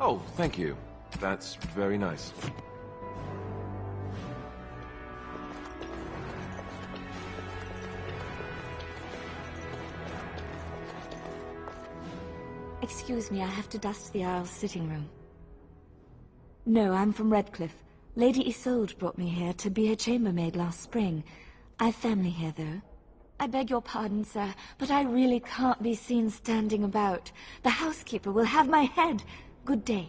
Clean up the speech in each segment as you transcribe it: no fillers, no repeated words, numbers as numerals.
Oh, thank you. That's very nice. Excuse me, I have to dust the Isle's sitting room. No, I'm from Redcliffe. Lady Isolde brought me here to be her chambermaid last spring. I've family here, though. I beg your pardon, sir, but I really can't be seen standing about. The housekeeper will have my head. Good day.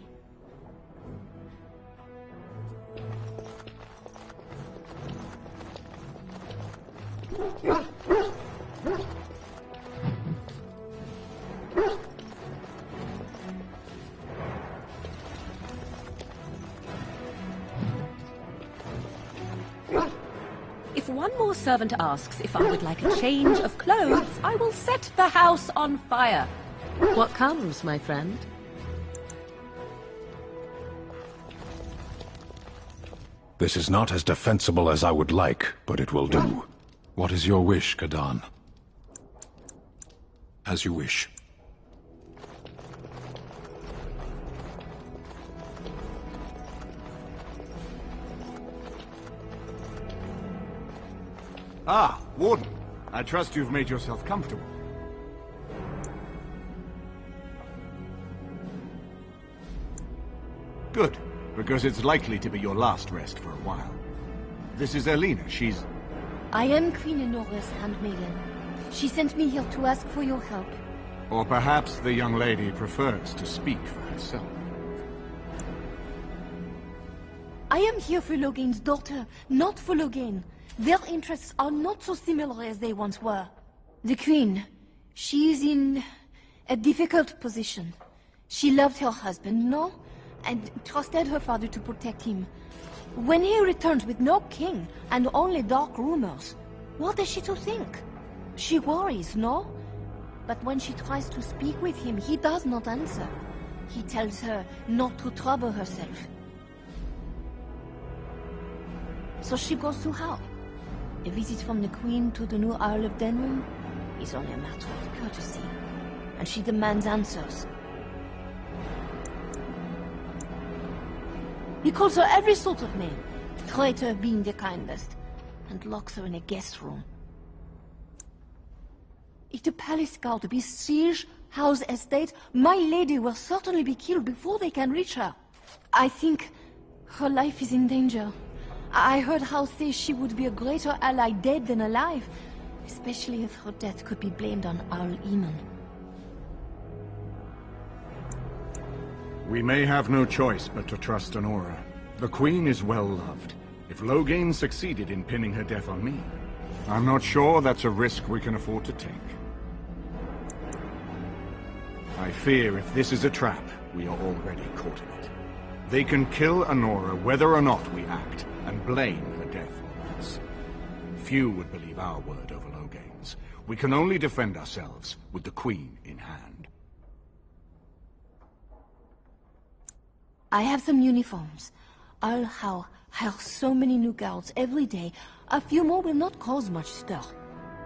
If one more servant asks if I would like a change of clothes, I will set the house on fire. What comes, my friend? This is not as defensible as I would like, but it will do. What is your wish, Kadan? As you wish. Ah, Warden. I trust you've made yourself comfortable. Good, because it's likely to be your last rest for a while. This is Elena. She's... I am Queen Onerous' handmaiden. She sent me here to ask for your help. Or perhaps the young lady prefers to speak for herself. I am here for Logain's daughter, not for Logain. Their interests are not so similar as they once were. The Queen, she is in a difficult position. She loved her husband, no? And trusted her father to protect him. When he returns with no king and only dark rumors, what is she to think? She worries, no? But when she tries to speak with him, he does not answer. He tells her not to trouble herself. So she goes to Hal. A visit from the Queen to the new Isle of Denman is only a matter of courtesy, and she demands answers. He calls her every sort of name, traitor being the kindest, and locks her in a guest room. If the palace guard besiege Hal's estate, my lady will certainly be killed before they can reach her. I think her life is in danger. I heard Hal say she would be a greater ally dead than alive, especially if her death could be blamed on Archdemon. We may have no choice but to trust Honora. The Queen is well loved. If Logain succeeded in pinning her death on me, I'm not sure that's a risk we can afford to take. I fear if this is a trap, we are already caught in it. They can kill Honora whether or not we act, and blame her death on us. Few would believe our word over Logain's. We can only defend ourselves with the Queen in hand. I have some uniforms. I'll hire so many new guards every day. A few more will not cause much stir.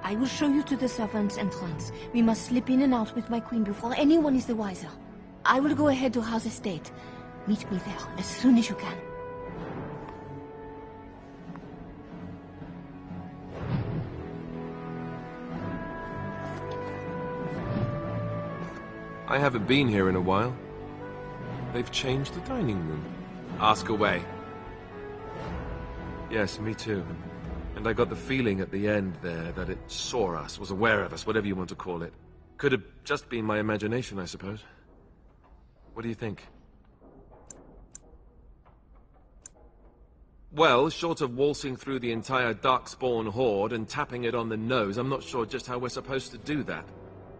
I will show you to the servants' entrance. We must slip in and out with my queen before anyone is the wiser. I will go ahead to Hal's estate. Meet me there as soon as you can. I haven't been here in a while. They've changed the dining room. Ask away. Yes, me too. And I got the feeling at the end there that it saw us, was aware of us, whatever you want to call it. Could have just been my imagination, I suppose. What do you think? Well, short of waltzing through the entire darkspawn horde and tapping it on the nose, I'm not sure just how we're supposed to do that.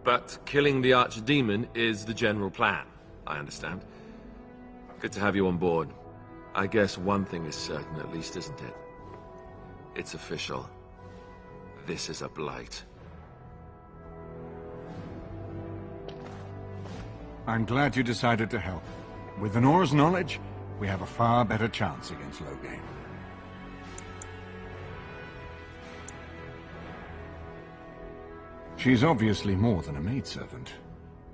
But killing the Archdemon is the general plan, I understand. Good to have you on board. I guess one thing is certain at least, isn't it? It's official. This is a blight. I'm glad you decided to help. With Honora's knowledge, we have a far better chance against Logain. She's obviously more than a maidservant.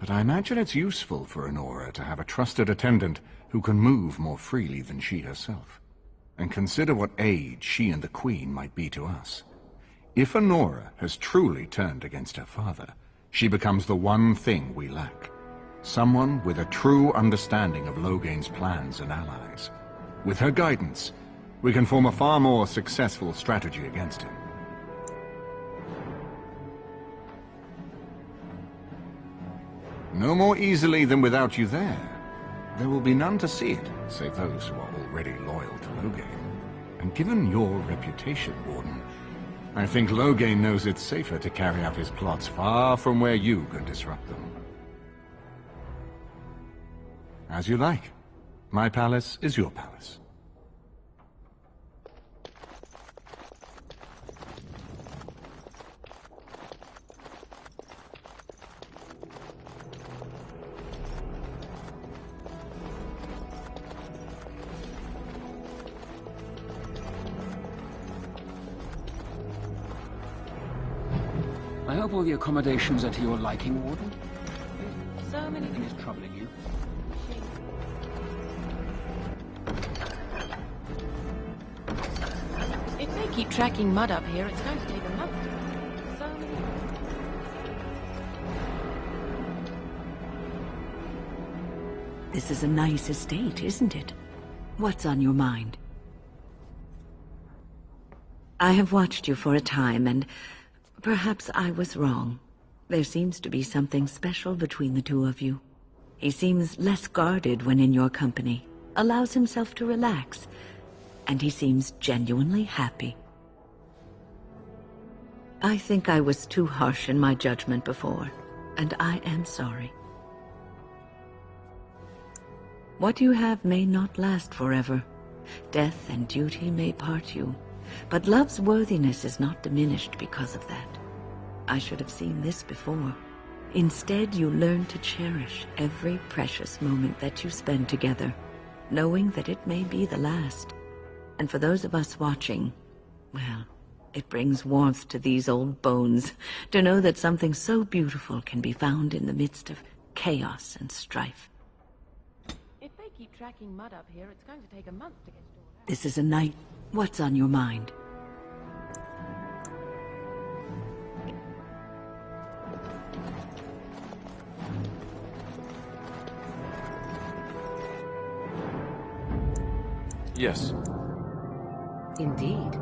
But I imagine it's useful for Honora to have a trusted attendant who can move more freely than she herself. And consider what aid she and the Queen might be to us. If Honora has truly turned against her father, she becomes the one thing we lack. Someone with a true understanding of Logain's plans and allies. With her guidance, we can form a far more successful strategy against him. No more easily than without you there. There will be none to see it, save those who are already loyal to Logain. And given your reputation, Warden, I think Logain knows it's safer to carry out his plots far from where you can disrupt them. As you like. My palace is your palace. I hope all the accommodations are to your liking, Warden. So many Anything is troubling you? If they keep tracking mud up here, it's going to take a month to get so many... This is a nice estate, isn't it? What's on your mind? I have watched you for a time, and perhaps I was wrong. There seems to be something special between the two of you. He seems less guarded when in your company, allows himself to relax, and he seems genuinely happy. I think I was too harsh in my judgment before, and I am sorry. What you have may not last forever. Death and duty may part you, but love's worthiness is not diminished because of that. I should have seen this before. Instead, you learn to cherish every precious moment that you spend together, knowing that it may be the last. And for those of us watching, well, it brings warmth to these old bones to know that something so beautiful can be found in the midst of chaos and strife. If they keep tracking mud up here, it's going to take a month to get it all out. This is a night. What's on your mind? Yes. Indeed.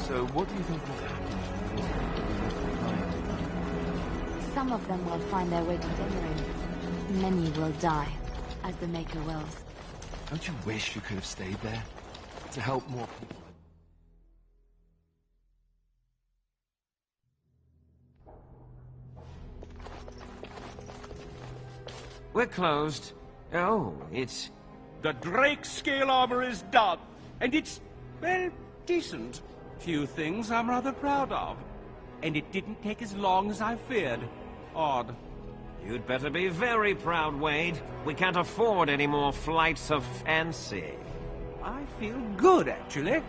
So what do you think will happen to those people we left behind? Some of them will find their way to Denerim. Many will die, as the Maker wills. Don't you wish you could have stayed there? To help more people? We're closed. Oh, it's... The Drake scale armor is done, and it's, well, decent. Few things I'm rather proud of. And it didn't take as long as I feared. Odd. You'd better be very proud, Wade. We can't afford any more flights of fancy. I feel good, actually.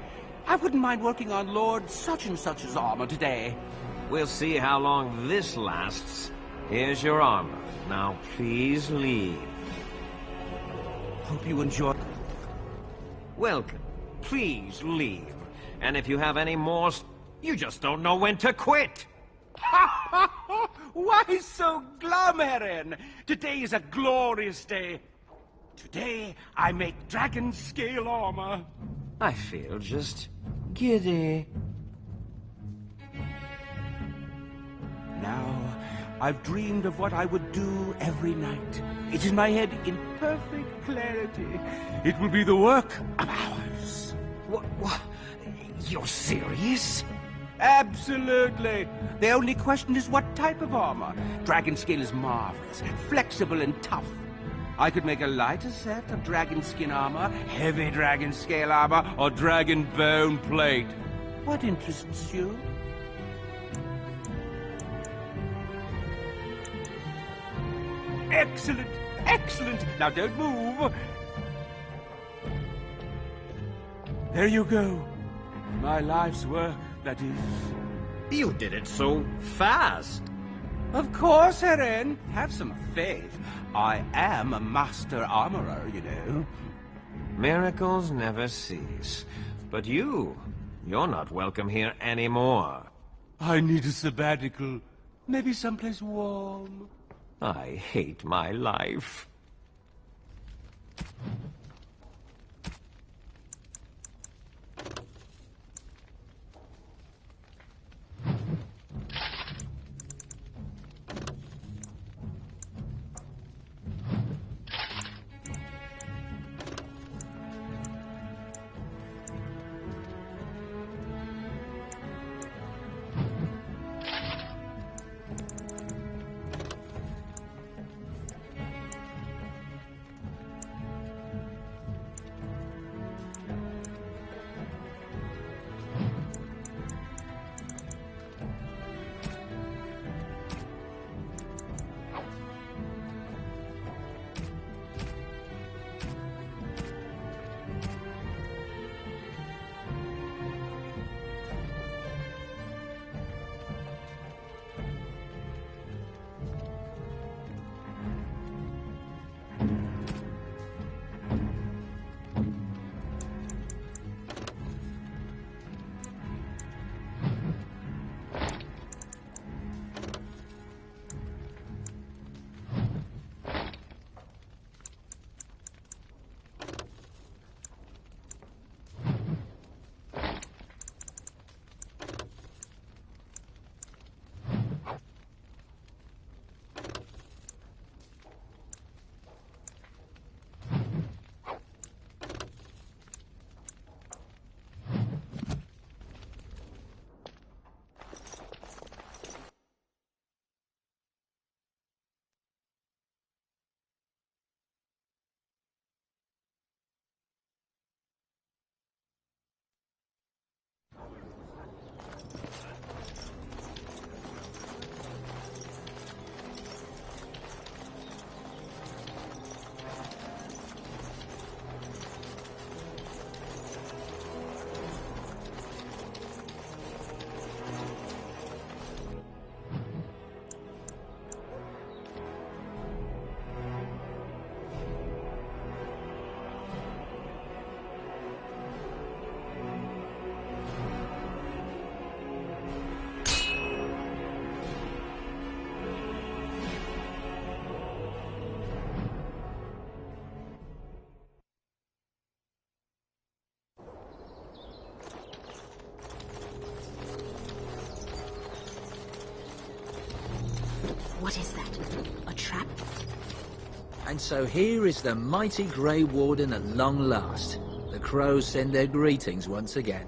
I wouldn't mind working on Lord such-and-such's armor today. We'll see how long this lasts. Here's your armor. Now, please leave. Hope you enjoy... Welcome. Please leave. And if you have any more... You just don't know when to quit! Why so glum, Heren? Today is a glorious day. Today, I make dragon scale armor. I feel just giddy. Now, I've dreamed of what I would do every night. It is my head in perfect clarity. It will be the work of hours. What? You're serious? Absolutely. The only question is what type of armor. Dragon scale is marvelous, flexible and tough. I could make a lighter set of dragon skin armor, heavy dragon scale armor, or dragon bone plate. What interests you? Excellent! Excellent! Now don't move! There you go. My life's work, that is. You did it so fast. Of course, Heren. Have some faith. I am a master armorer, you know. Miracles never cease. But you're not welcome here anymore. I need a sabbatical. Maybe someplace warm. I hate my life. What is that? A trap? And so here is the mighty Grey Warden at long last. The crows send their greetings once again.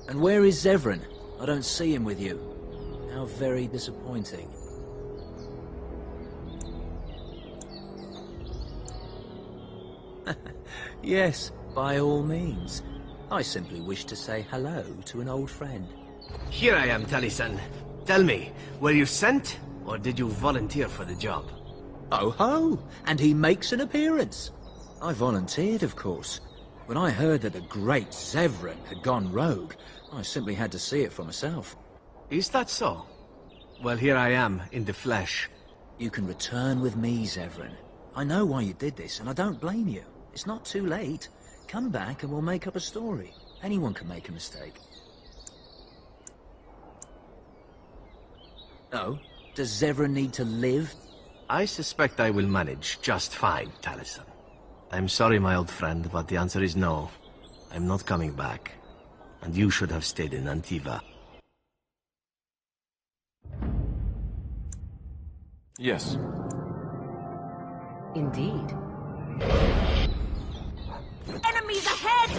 And where is Zevran? I don't see him with you. How very disappointing. Yes, by all means. I simply wish to say hello to an old friend. Here I am, Taliesin. Tell me, were you sent, or did you volunteer for the job? Oh ho! And he makes an appearance. I volunteered, of course. When I heard that the great Zevran had gone rogue, I simply had to see it for myself. Is that so? Well, here I am, in the flesh. You can return with me, Zevran. I know why you did this, and I don't blame you. It's not too late. Come back and we'll make up a story. Anyone can make a mistake. Oh, Does Zevran need to live? I suspect I will manage just fine, Taliesin. I'm sorry, my old friend, but the answer is no. I'm not coming back. And you should have stayed in Antiva. Yes. Indeed. Enemies ahead!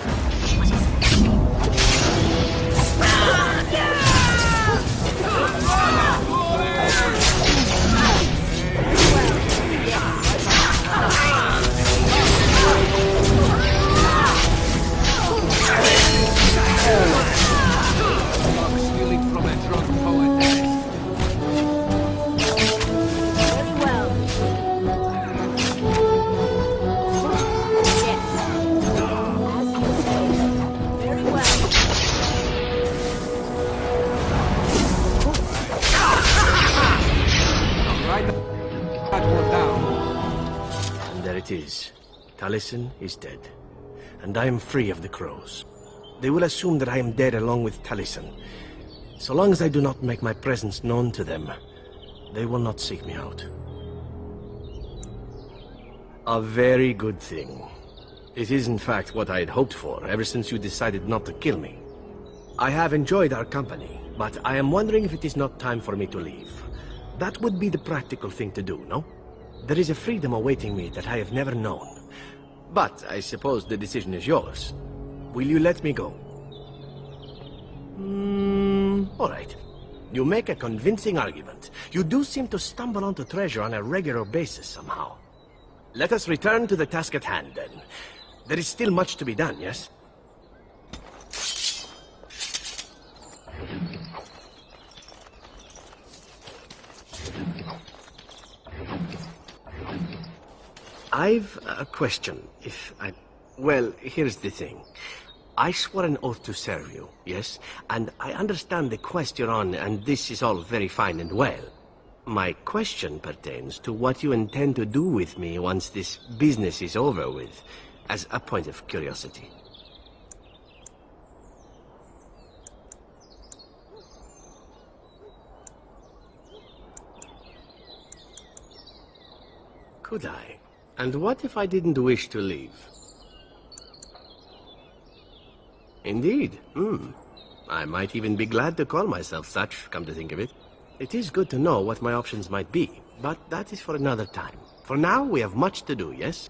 What is Stealing from a drunk poet. very well? Yes. As you say. Very well. Right that one down. And there it is. Taliesin is dead. And I am free of the crows. They will assume that I am dead along with Taliesin. So long as I do not make my presence known to them, they will not seek me out. A very good thing. It is in fact what I had hoped for ever since you decided not to kill me. I have enjoyed our company, but I am wondering if it is not time for me to leave. That would be the practical thing to do, no? There is a freedom awaiting me that I have never known. But I suppose the decision is yours. Will you let me go? All right. You make a convincing argument. You do seem to stumble onto treasure on a regular basis somehow. Let us return to the task at hand, then. There is still much to be done, yes? I've a question, if I... Well, here's the thing. I swore an oath to serve you, yes? And I understand the quest you're on, and this is all very fine and well. My question pertains to what you intend to do with me once this business is over with, as a point of curiosity. Could I? And what if I didn't wish to leave? Indeed. I might even be glad to call myself such, come to think of it. It is good to know what my options might be, but that is for another time. For now, we have much to do, yes?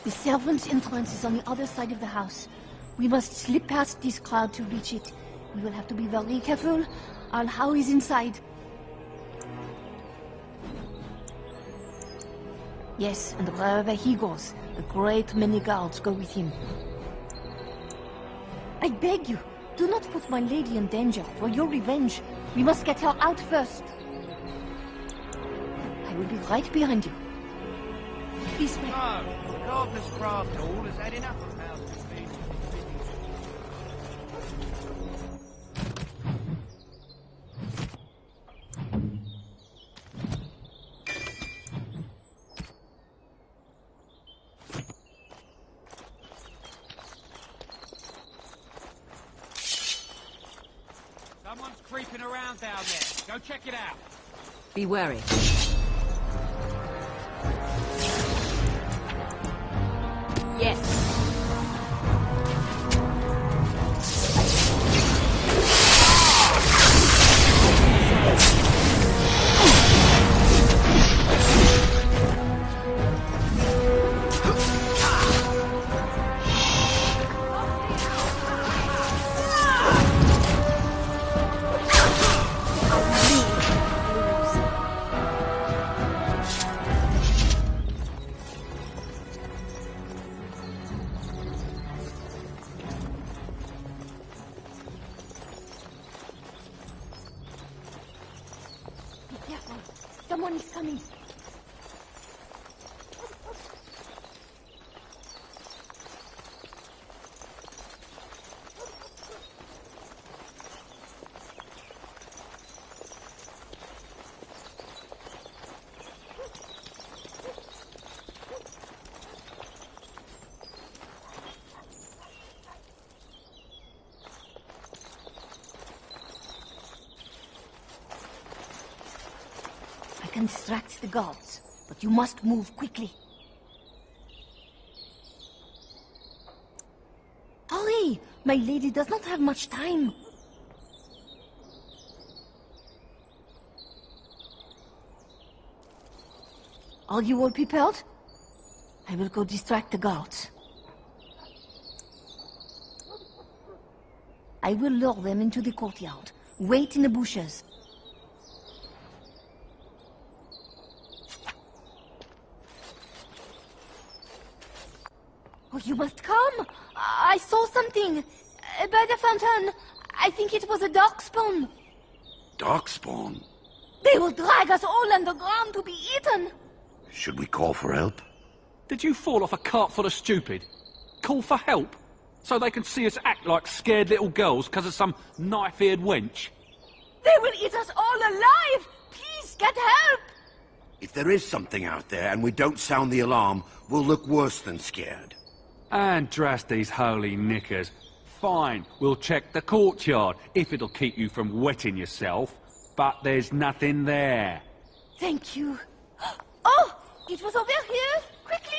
The servants' entrance is on the other side of the house. We must slip past this crowd to reach it. We will have to be very careful. Al-How is inside. Yes, and wherever he goes, a great many guards go with him. I beg you, do not put my lady in danger for your revenge. We must get her out first. I will be right behind you. This way. No, Gardener's Craft Hall has had enough of houses being... creeping around down there. Go check it out. Be wary. Yes. Someone is coming. I can distract the guards, but you must move quickly. Hurry! My lady does not have much time. Are you all prepared? I will go distract the guards. I will lure them into the courtyard. Wait in the bushes. Oh, you must come! I saw something! By the fountain! I think it was a darkspawn! Darkspawn? They will drag us all underground to be eaten! Should we call for help? Did you fall off a cart full of stupid? Call for help? So they can see us act like scared little girls because of some knife-eared wench? They will eat us all alive! Please, get help! If there is something out there and we don't sound the alarm, we'll look worse than scared. And drast these holy knickers. Fine, we'll check the courtyard, if it'll keep you from wetting yourself. But there's nothing there. Thank you. Oh! It was over here! Quickly!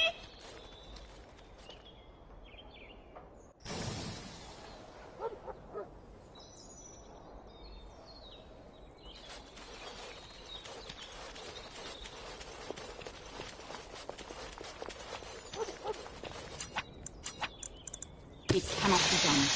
It cannot be done.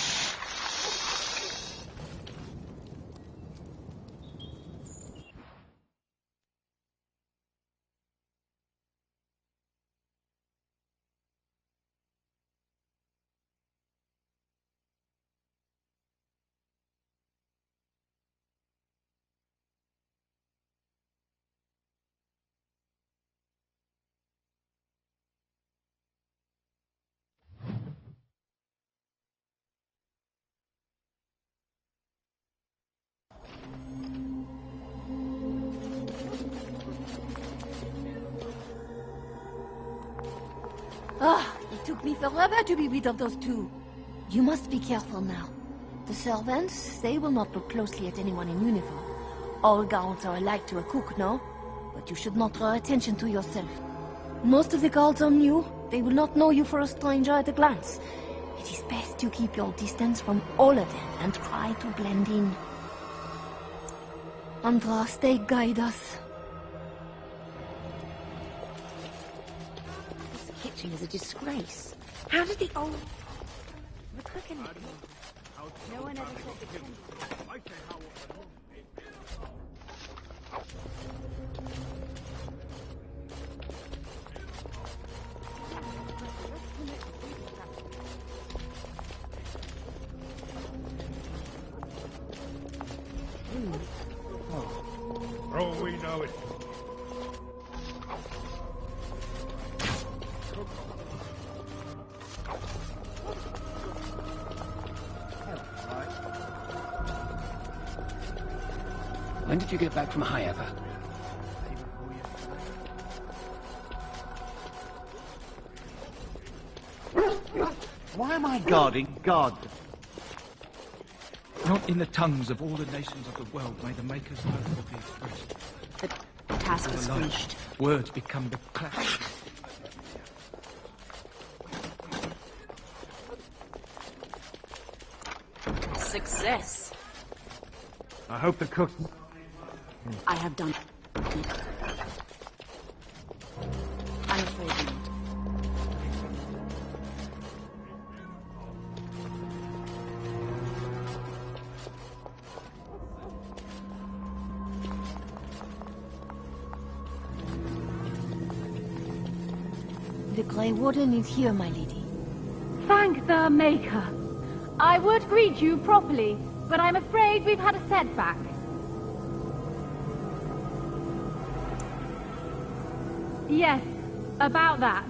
Ah, it took me forever to be rid of those two. You must be careful now. The servants, they will not look closely at anyone in uniform. All guards are alike to a cook, no? But you should not draw attention to yourself. Most of the guards are new. They will not know you for a stranger at a glance. It is best to keep your distance from all of them and try to blend in. Andraste, guide us. This kitchen is a disgrace. How did the old... The cook and... No one ever said the kitchen. Oh, we know it. When did you get back from Highever? Why am I guarding God? Not in the tongues of all the nations of the world may the Maker's will be expressed. The task is Alone, finished. words become the clash. Success. I hope the cook... I have done it. I'm afraid not. The Grey Warden is here, my lady. Thank the Maker. I would greet you properly, but I'm afraid we've had a setback. Yes, about that.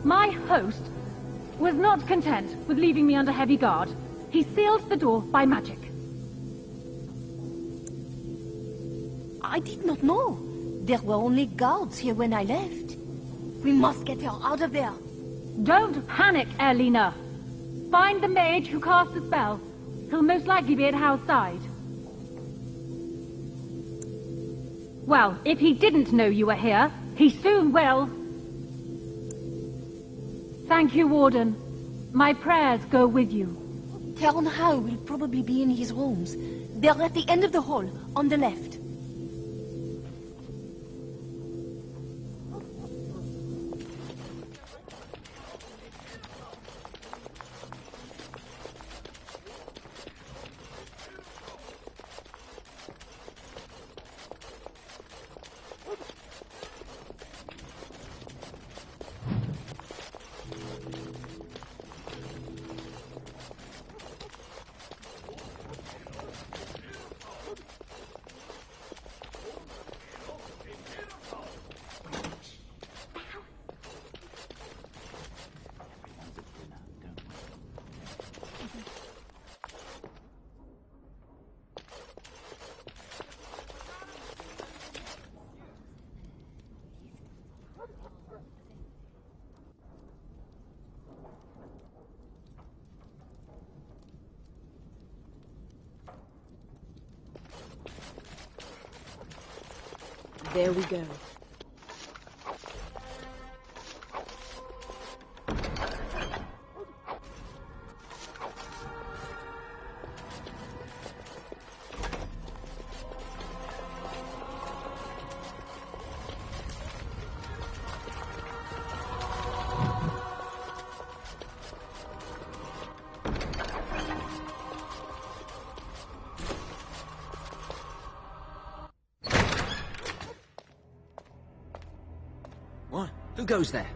My host was not content with leaving me under heavy guard. He sealed the door by magic. I did not know. There were only guards here when I left. We must get her out of there. Don't panic, Erlina. Find the mage who cast the spell. He'll most likely be at Hal's side. Well, if he didn't know you were here, he soon will. Thank you, Warden. My prayers go with you. Count Hal will probably be in his rooms. They're at the end of the hall, on the left. There we go. Who goes there?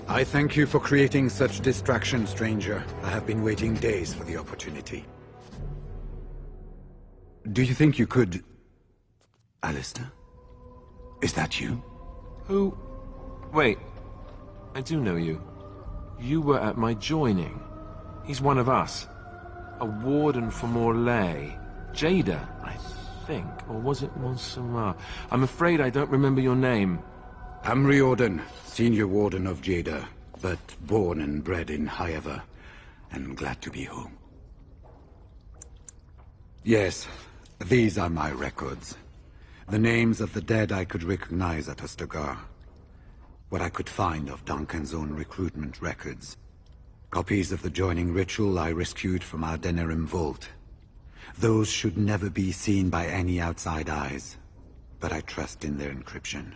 I thank you for creating such distraction, stranger. I have been waiting days for the opportunity. Do you think you could... Alistair? Is that you? Who? Wait. I do know you. You were at my joining. He's one of us. A warden from Orlais. Jada, I think. Or was it Montserrat? I'm afraid I don't remember your name. I'm Riordan, senior warden of Jada, but born and bred in Highever, and glad to be home. Yes, these are my records. The names of the dead I could recognize at Ostagar. What I could find of Duncan's own recruitment records. Copies of the joining ritual I rescued from our Denerim vault. Those should never be seen by any outside eyes, but I trust in their encryption.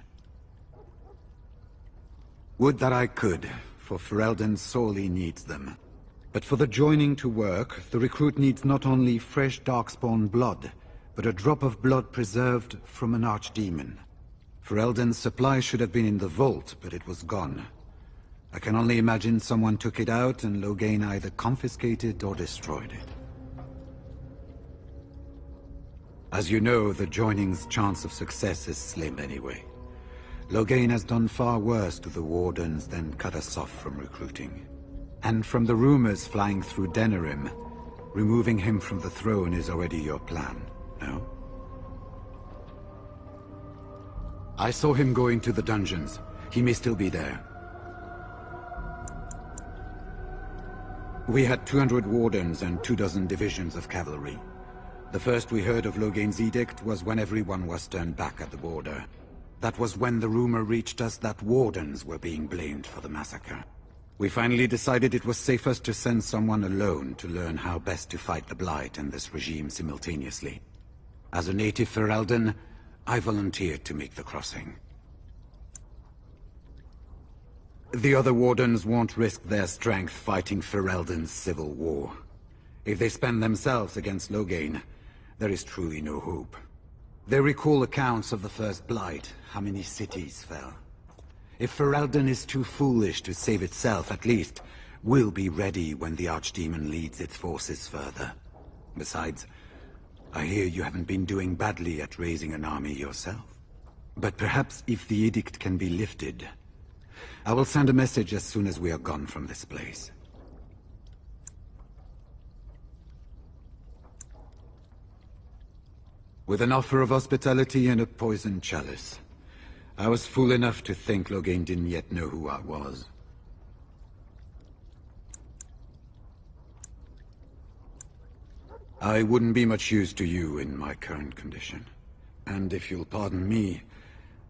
Would that I could, for Ferelden sorely needs them. But for the joining to work, the recruit needs not only fresh darkspawn blood, but a drop of blood preserved from an Archdemon. Ferelden's supply should have been in the vault, but it was gone. I can only imagine someone took it out and Loghain either confiscated or destroyed it. As you know, the joining's chance of success is slim anyway. Loghain has done far worse to the Wardens than cut us off from recruiting. And from the rumors flying through Denerim, removing him from the throne is already your plan, no? I saw him going to the dungeons. He may still be there. We had 200 Wardens and 24 divisions of cavalry. The first we heard of Loghain's edict was when everyone was turned back at the border. That was when the rumor reached us that Wardens were being blamed for the massacre. We finally decided it was safest to send someone alone to learn how best to fight the Blight and this regime simultaneously. As a native Ferelden, I volunteered to make the crossing. The other Wardens won't risk their strength fighting Ferelden's civil war. If they spend themselves against Loghain, there is truly no hope. They recall accounts of the First Blight, how many cities fell. If Ferelden is too foolish to save itself, at least we'll be ready when the Archdemon leads its forces further. Besides, I hear you haven't been doing badly at raising an army yourself. But perhaps if the edict can be lifted, I will send a message as soon as we are gone from this place. With an offer of hospitality and a poisoned chalice. I was fool enough to think Loghain didn't yet know who I was. I wouldn't be much use to you in my current condition. And if you'll pardon me,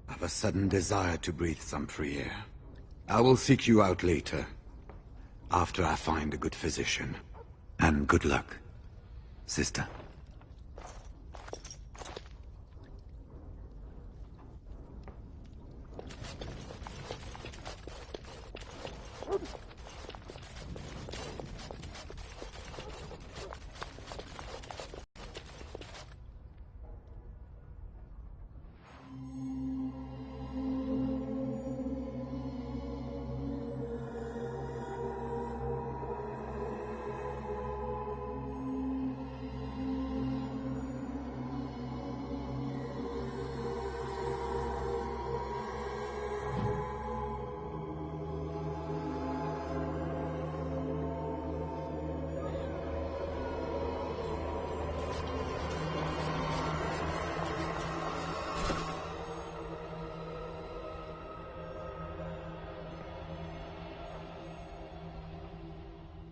I've a sudden desire to breathe some free air. I will seek you out later, after I find a good physician. And good luck, sister.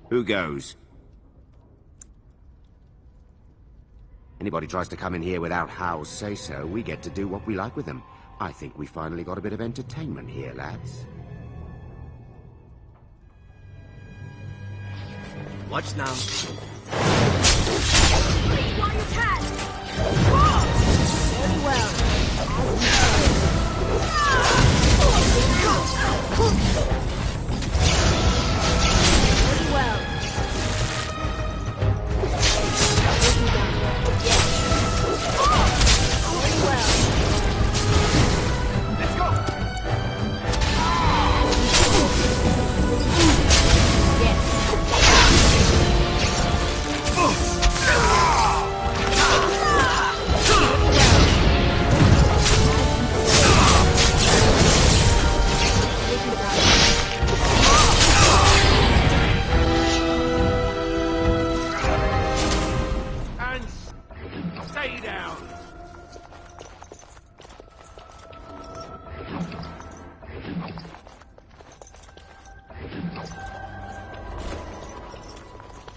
Who goes? Anybody tries to come in here without Hal's say-so, we get to do what we like with them. I think we finally got a bit of entertainment here, lads. Watch now. While you can! Very well. Very well. Very well. Let's go!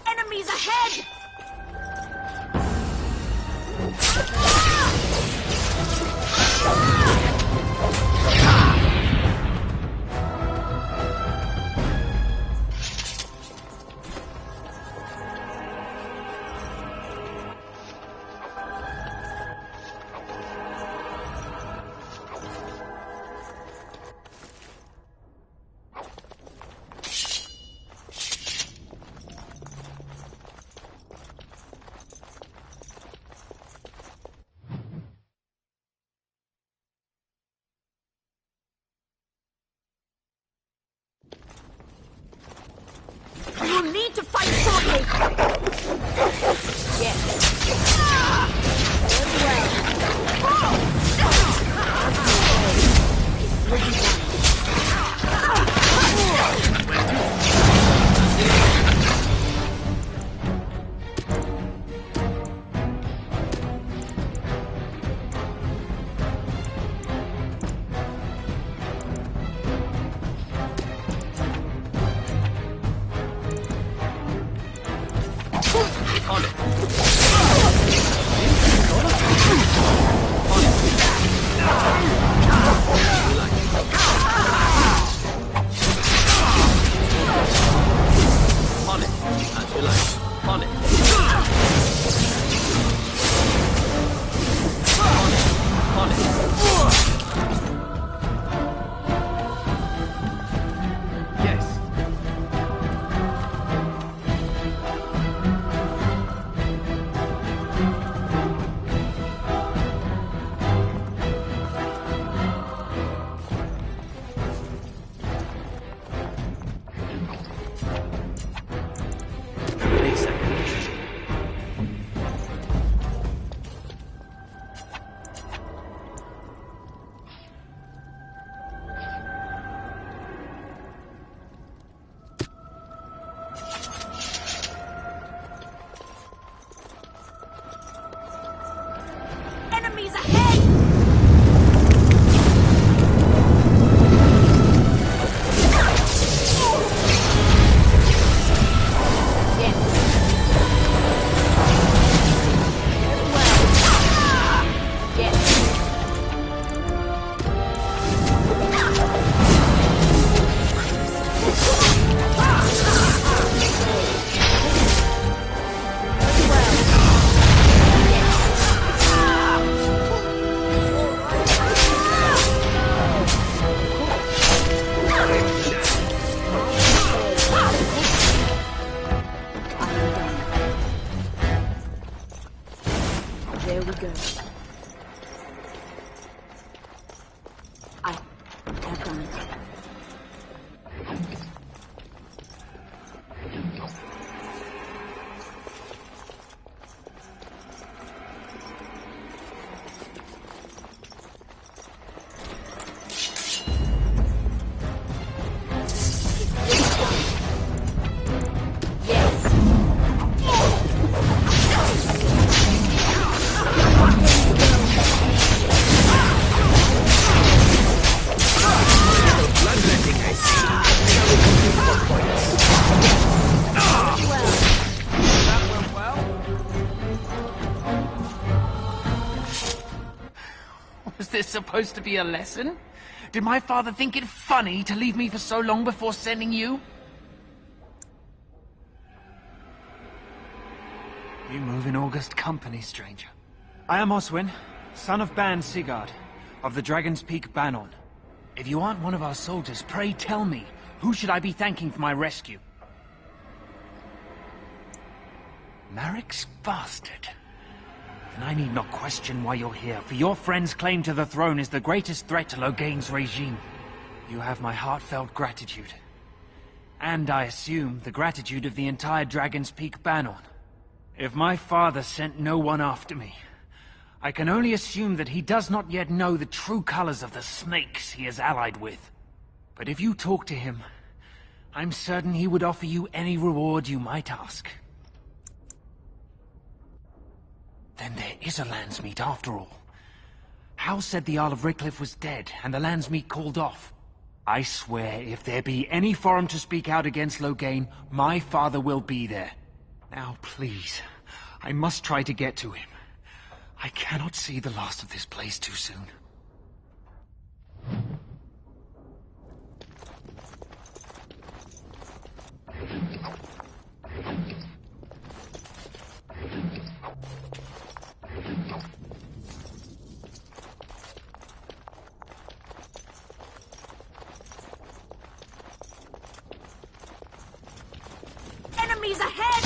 Enemies ahead! On it. On it. As you like. On it. On it. Yes. There we go. I have done it. Was this supposed to be a lesson? Did my father think it funny to leave me for so long before sending you? You move in august company, stranger. I am Oswin, son of Ban Sigurd, of the Dragon's Peak Banon. If you aren't one of our soldiers, pray tell me, who should I be thanking for my rescue? Marek's bastard. And I need not question why you're here, for your friend's claim to the throne is the greatest threat to Loghain's regime. You have my heartfelt gratitude. And I assume the gratitude of the entire Dragon's Peak Banon. If my father sent no one after me, I can only assume that he does not yet know the true colors of the snakes he is allied with. But if you talk to him, I'm certain he would offer you any reward you might ask. Then there is a Landsmeet after all. Hal said the Jarl of Redcliffe was dead, and the Landsmeet called off. I swear, if there be any forum to speak out against Loghain, my father will be there. Now, please, I must try to get to him. I cannot see the last of this place too soon. Enemies ahead!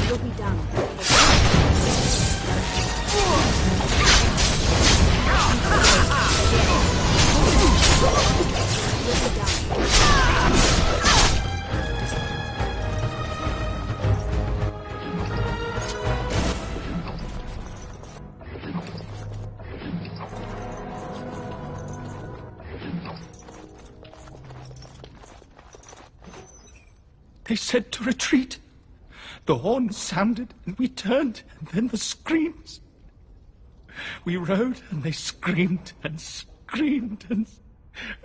You'll be done. They said to retreat. The horn sounded, and we turned, and then the screams. We rode, and they screamed and screamed and...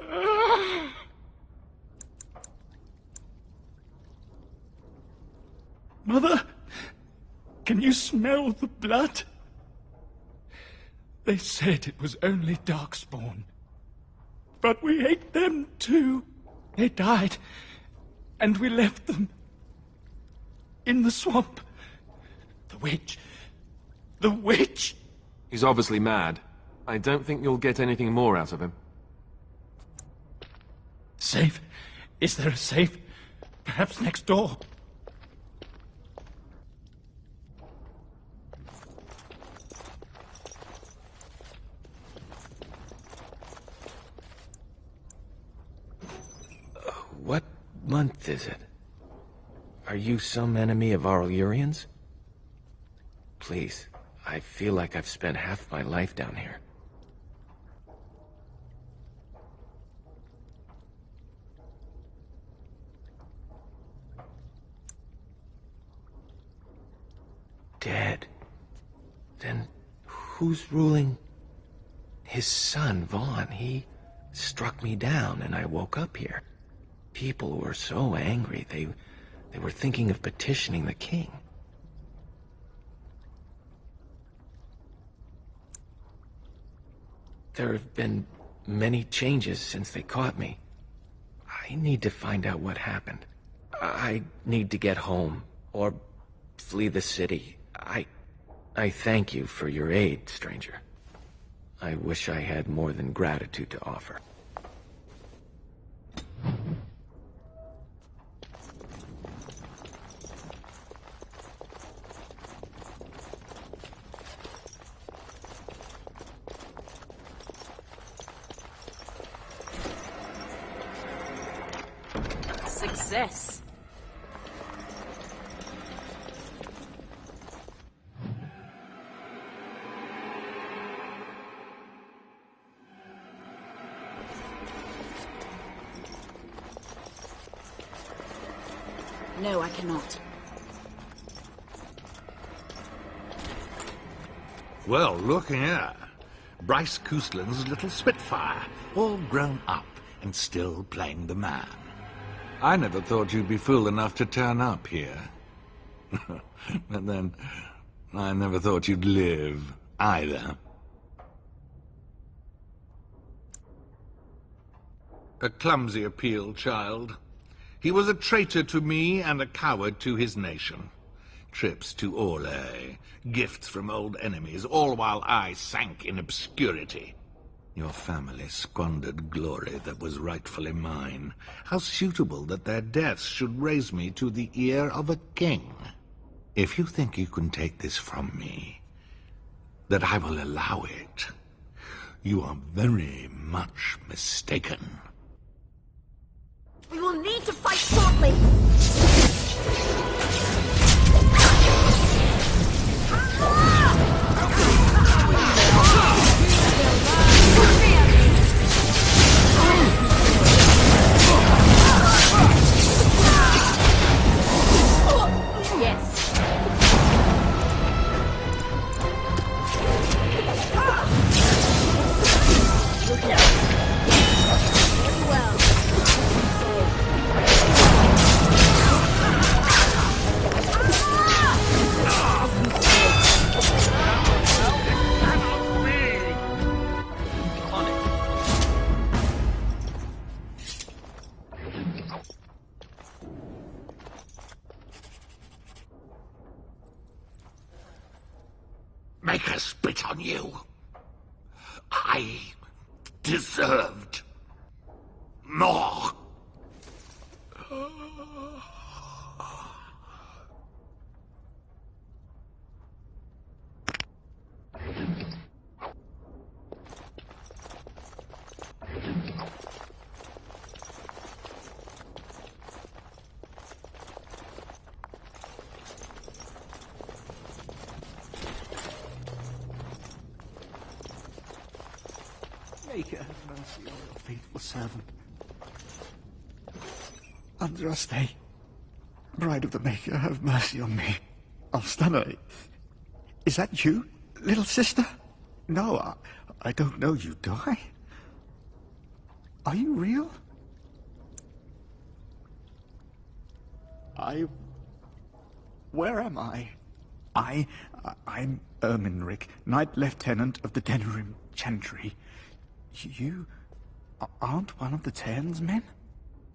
Ah! Mother, can you smell the blood? They said it was only darkspawn. But we ate them too. They died, and we left them in the swamp. The witch. The witch! He's obviously mad. I don't think you'll get anything more out of him. Safe? Is there a safe? Perhaps next door? What month is it? Are you some enemy of our Urians? Please, I feel like I've spent half my life down here. Dead. Then who's ruling? His son, Vaughn. He struck me down and I woke up here. People were so angry, they were thinking of petitioning the king. There have been many changes since they caught me. I need to find out what happened. I need to get home, or flee the city. I thank you for your aid, stranger. I wish I had more than gratitude to offer. Success. No, I cannot. Well, look here. Bryce Coustland's little Spitfire, all grown up and still playing the man. I never thought you'd be fool enough to turn up here. But then, I never thought you'd live, either. A clumsy appeal, child. He was a traitor to me and a coward to his nation. Trips to Orlais, gifts from old enemies, all while I sank in obscurity. Your family squandered glory that was rightfully mine. How suitable that their deaths should raise me to the ear of a king. If you think you can take this from me, that I will allow it, you are very much mistaken. We will need to fight shortly! Make her spit on you. I deserved more. Maker, have mercy on your faithful servant. Andraste, Bride of the Maker, have mercy on me. Alstana, is that you, little sister? No, I don't know you, do I? Are you real? Where am I? I'm Erminric, Knight Lieutenant of the Denerim Chantry. You aren't one of the Tairn's men?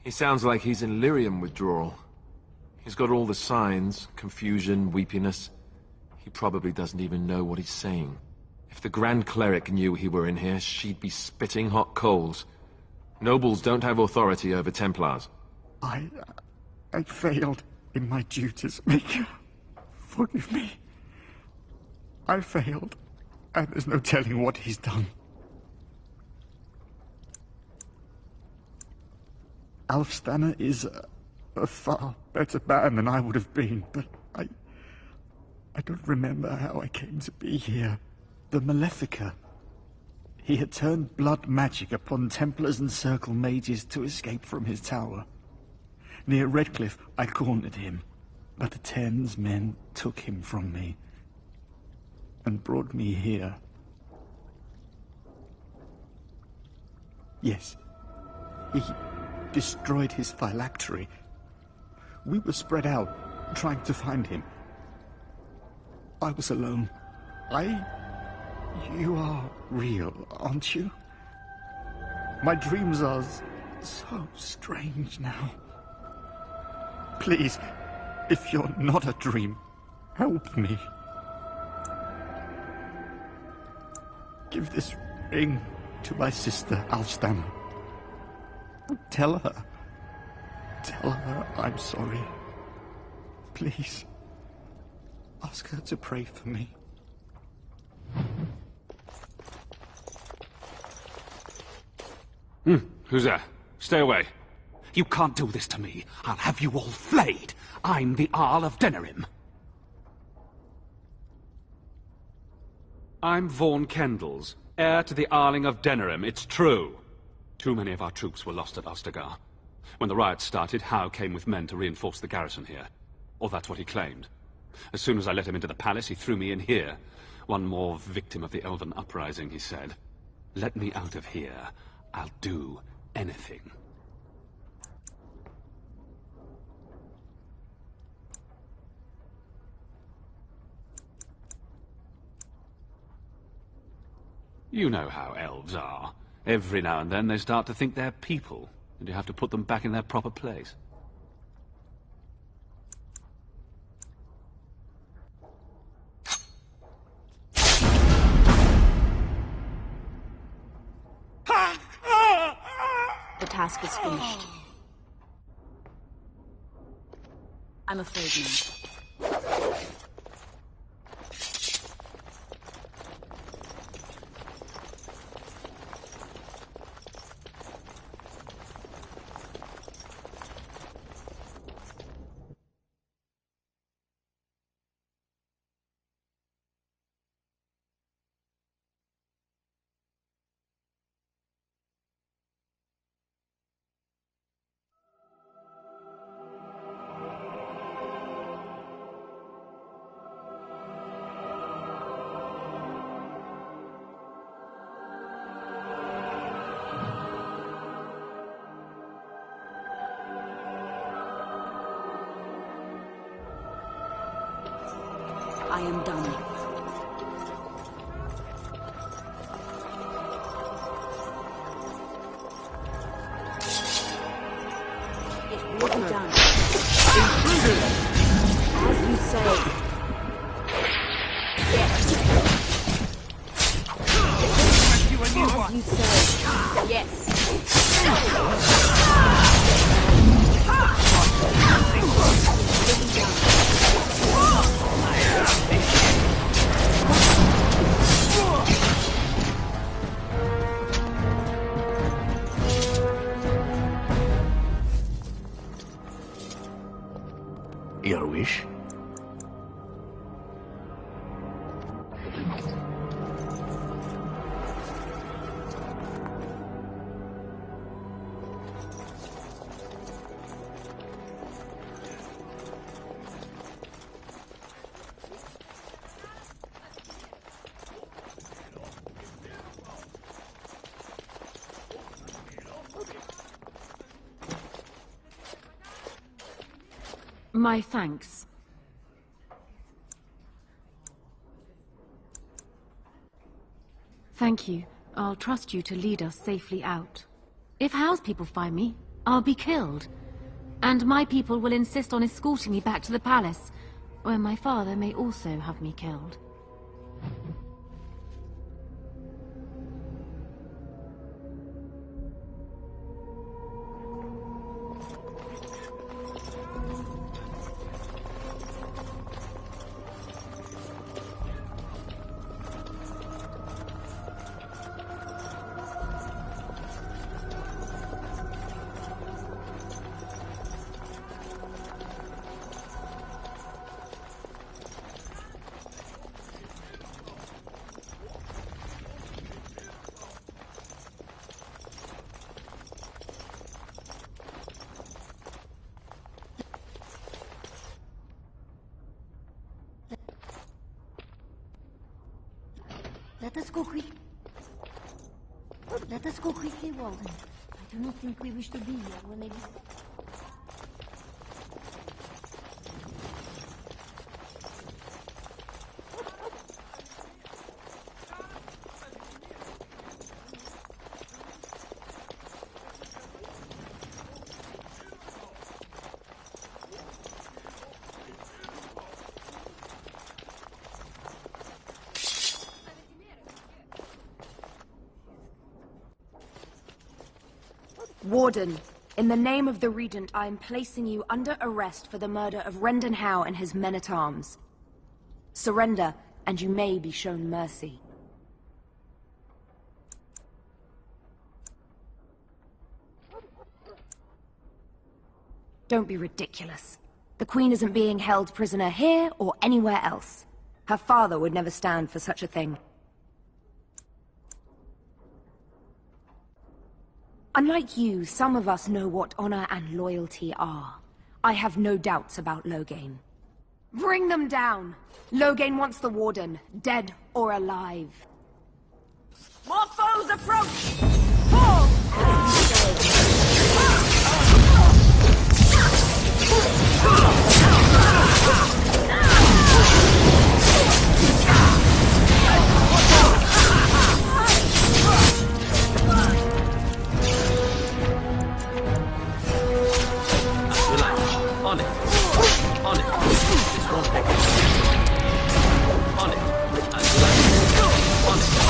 He sounds like he's in lyrium withdrawal. He's got all the signs, confusion, weepiness. He probably doesn't even know what he's saying. If the Grand Cleric knew he were in here, she'd be spitting hot coals. Nobles don't have authority over Templars. I failed in my duties, Maker. Forgive me. I failed, and there's no telling what he's done. Alfstanner is a far better man than I would have been, but I don't remember how I came to be here. The Malefica. He had turned blood magic upon Templars and Circle mages to escape from his tower. Near Redcliffe, I cornered him, but the Tairn's men took him from me and brought me here. Yes, he destroyed his phylactery. We were spread out, trying to find him. I was alone. You are real, aren't you? My dreams are so strange now. Please, if you're not a dream, help me. Give this ring to my sister, Alfstanner. Tell her I'm sorry. Please, ask her to pray for me. Who's there? Stay away. You can't do this to me. I'll have you all flayed. I'm the Arl of Denerim. I'm Vaughan Kendalls, heir to the Arling of Denerim. It's true. Too many of our troops were lost at Ostagar. When the riots started, Howe came with men to reinforce the garrison here. Or that's what he claimed. As soon as I let him into the palace, he threw me in here. One more victim of the Elven uprising, he said. Let me out of here. I'll do anything. You know how elves are. Every now and then they start to think they're people, and you have to put them back in their proper place. The task is finished. I'm afraid not. I am done. It will be done. As you say. Yes. As you say. Yes. Your wish? My thanks. Thank you. I'll trust you to lead us safely out. If House people find me, I'll be killed. And my people will insist on escorting me back to the palace, where my father may also have me killed. Let us go quickly, Warden. I do not think we wish to be here when they... Warden, in the name of the Regent, I am placing you under arrest for the murder of Rendon Howe and his men-at-arms. Surrender, and you may be shown mercy. Don't be ridiculous. The Queen isn't being held prisoner here or anywhere else. Her father would never stand for such a thing. Unlike you, some of us know what honor and loyalty are. I have no doubts about Loghain. Bring them down! Loghain wants the Warden, dead or alive. More foes approach! Fall! On it. On it. This won't take it. On it. On it.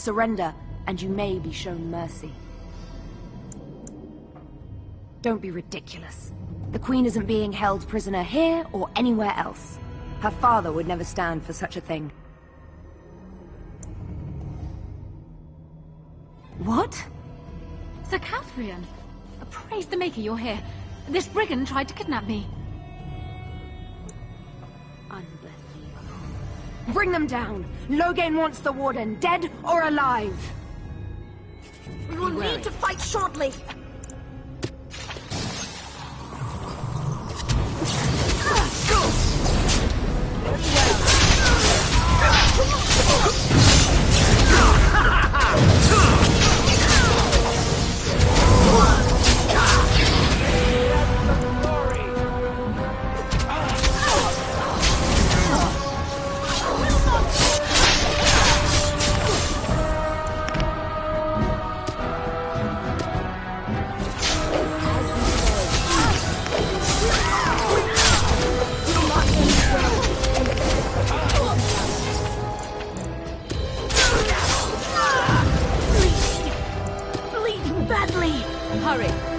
Surrender, and you may be shown mercy. Don't be ridiculous. The Queen isn't being held prisoner here or anywhere else. Her father would never stand for such a thing. What? Sir Catherine! Praise the Maker you're here. This brigand tried to kidnap me. Bring them down! Loghain wants the Warden, dead or alive! We will need to fight shortly! badly! Hurry!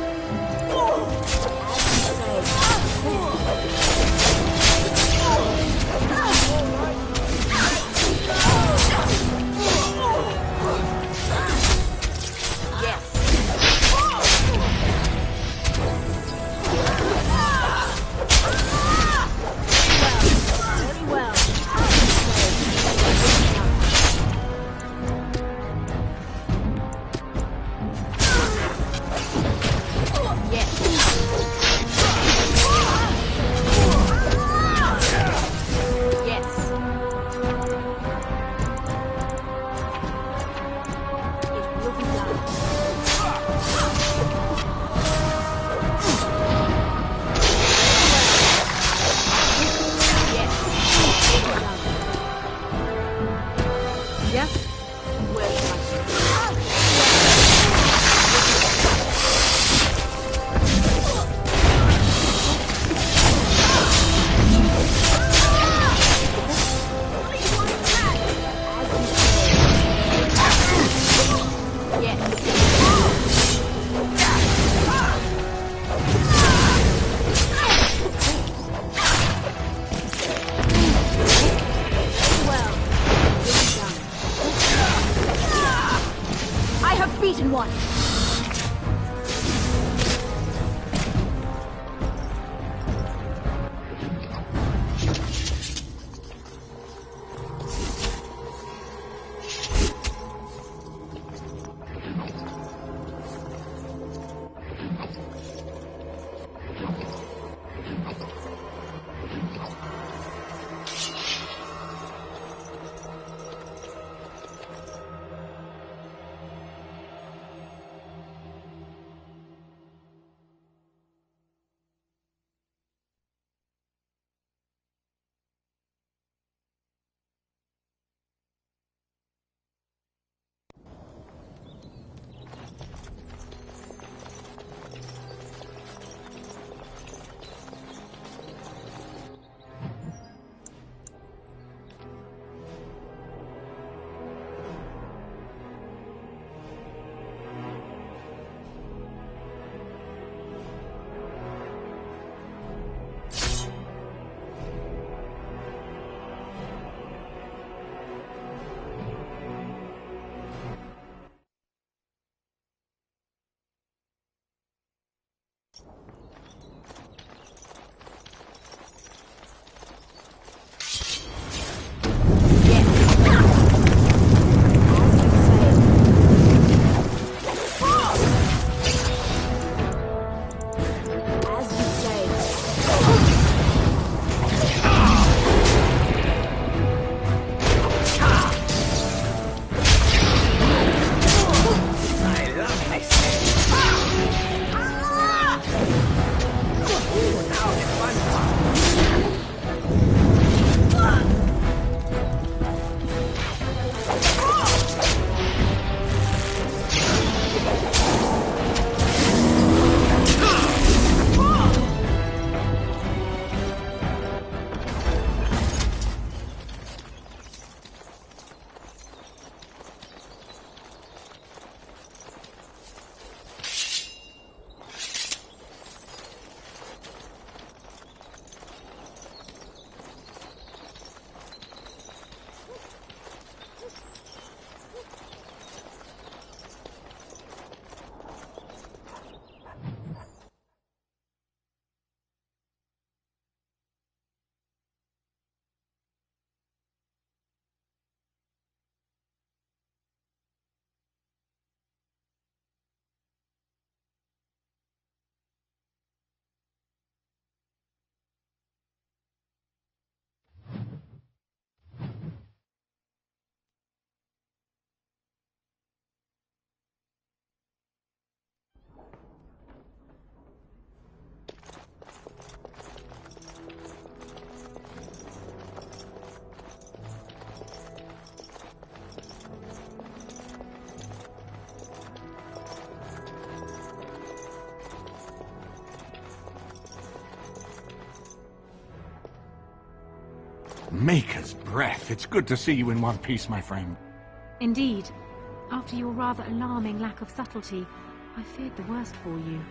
Maker's breath. It's good to see you in one piece, my friend. Indeed. After your rather alarming lack of subtlety, I feared the worst for you.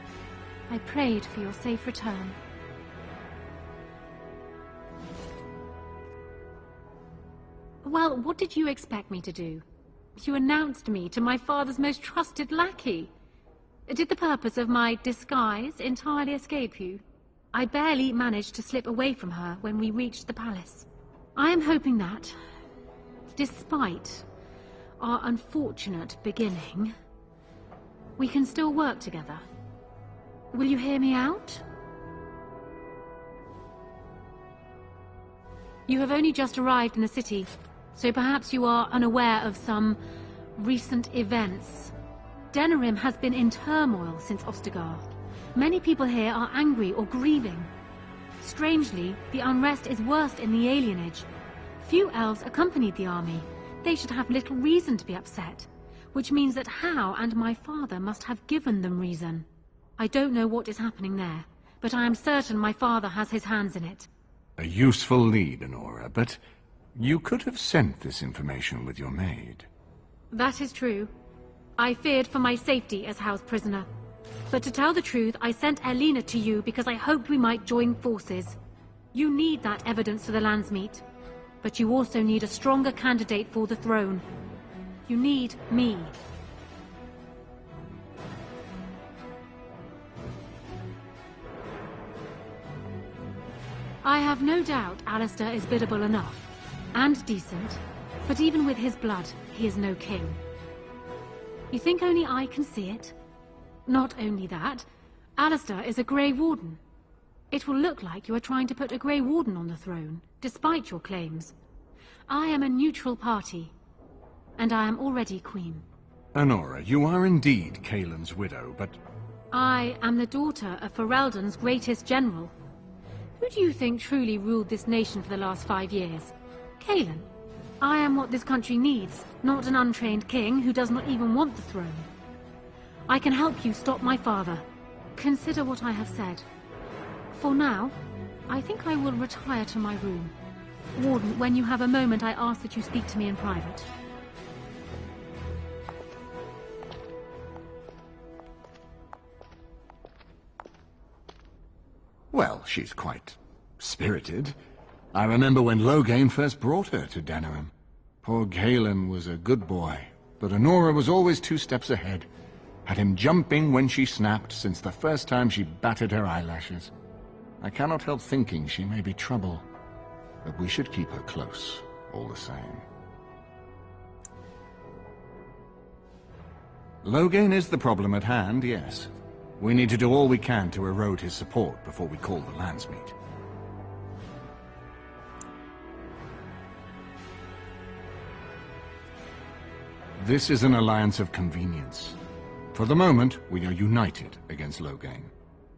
I prayed for your safe return. Well, what did you expect me to do? You announced me to my father's most trusted lackey. Did the purpose of my disguise entirely escape you? I barely managed to slip away from her when we reached the palace. I am hoping that, despite our unfortunate beginning, we can still work together. Will you hear me out? You have only just arrived in the city, so perhaps you are unaware of some recent events. Denerim has been in turmoil since Ostagar. Many people here are angry or grieving. Strangely, the unrest is worst in the alienage. Few elves accompanied the army. They should have little reason to be upset, which means that Hal and my father must have given them reason. I don't know what is happening there, but I am certain my father has his hands in it. A useful lead, Honora, but you could have sent this information with your maid. That is true. I feared for my safety as house prisoner. But to tell the truth, I sent Elena to you because I hoped we might join forces. You need that evidence for the Landsmeet, but you also need a stronger candidate for the throne. You need me. I have no doubt Alistair is biddable enough, and decent, but even with his blood, he is no king. You think only I can see it? Not only that, Alistair is a Grey Warden. It will look like you are trying to put a Grey Warden on the throne, despite your claims. I am a neutral party, and I am already queen. Honora, you are indeed Kaelin's widow, but... I am the daughter of Ferelden's greatest general. Who do you think truly ruled this nation for the last 5 years? Kaelin. I am what this country needs, not an untrained king who does not even want the throne. I can help you stop my father. Consider what I have said. For now, I think I will retire to my room. Warden, when you have a moment, I ask that you speak to me in private. Well, she's quite spirited. I remember when Loghain first brought her to Denerim. Poor Kaelin was a good boy, but Honora was always 2 steps ahead. Had him jumping when she snapped since the first time she batted her eyelashes. I cannot help thinking she may be trouble, but we should keep her close, all the same. Loghain is the problem at hand, yes. We need to do all we can to erode his support before we call the Landsmeet. This is an alliance of convenience. For the moment, we are united against Loghain.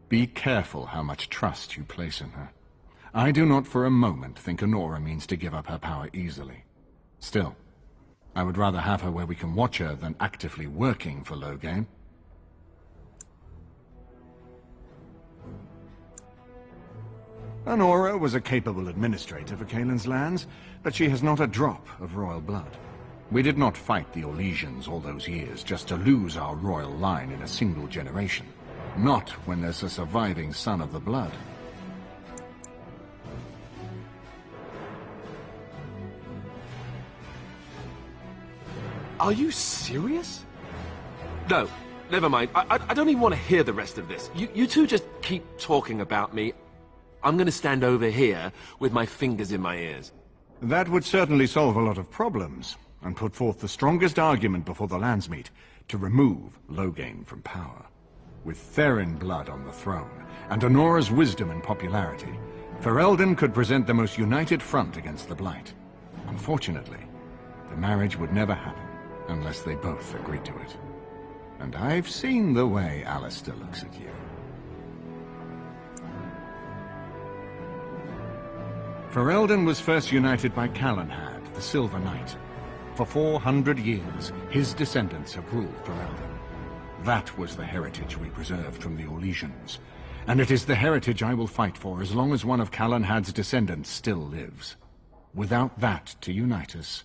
Be careful how much trust you place in her. I do not for a moment think Honora means to give up her power easily. Still, I would rather have her where we can watch her than actively working for Loghain. Honora was a capable administrator for Kaelin's lands, but she has not a drop of royal blood. We did not fight the Orlesians all those years just to lose our royal line in a single generation. Not when there's a surviving son of the blood. Are you serious? No, never mind. I don't even want to hear the rest of this. You two just keep talking about me. I'm going to stand over here with my fingers in my ears. That would certainly solve a lot of problems, and put forth the strongest argument before the Landsmeet to remove Loghain from power. With Therin blood on the throne, and Honora's wisdom and popularity, Ferelden could present the most united front against the Blight. Unfortunately, the marriage would never happen unless they both agreed to it. And I've seen the way Alistair looks at you. Ferelden was first united by Calenhad, the Silver Knight. For 400 years, his descendants have ruled Ferelden. That was the heritage we preserved from the Orlesians, and it is the heritage I will fight for as long as one of Calenhad's descendants still lives. Without that to unite us,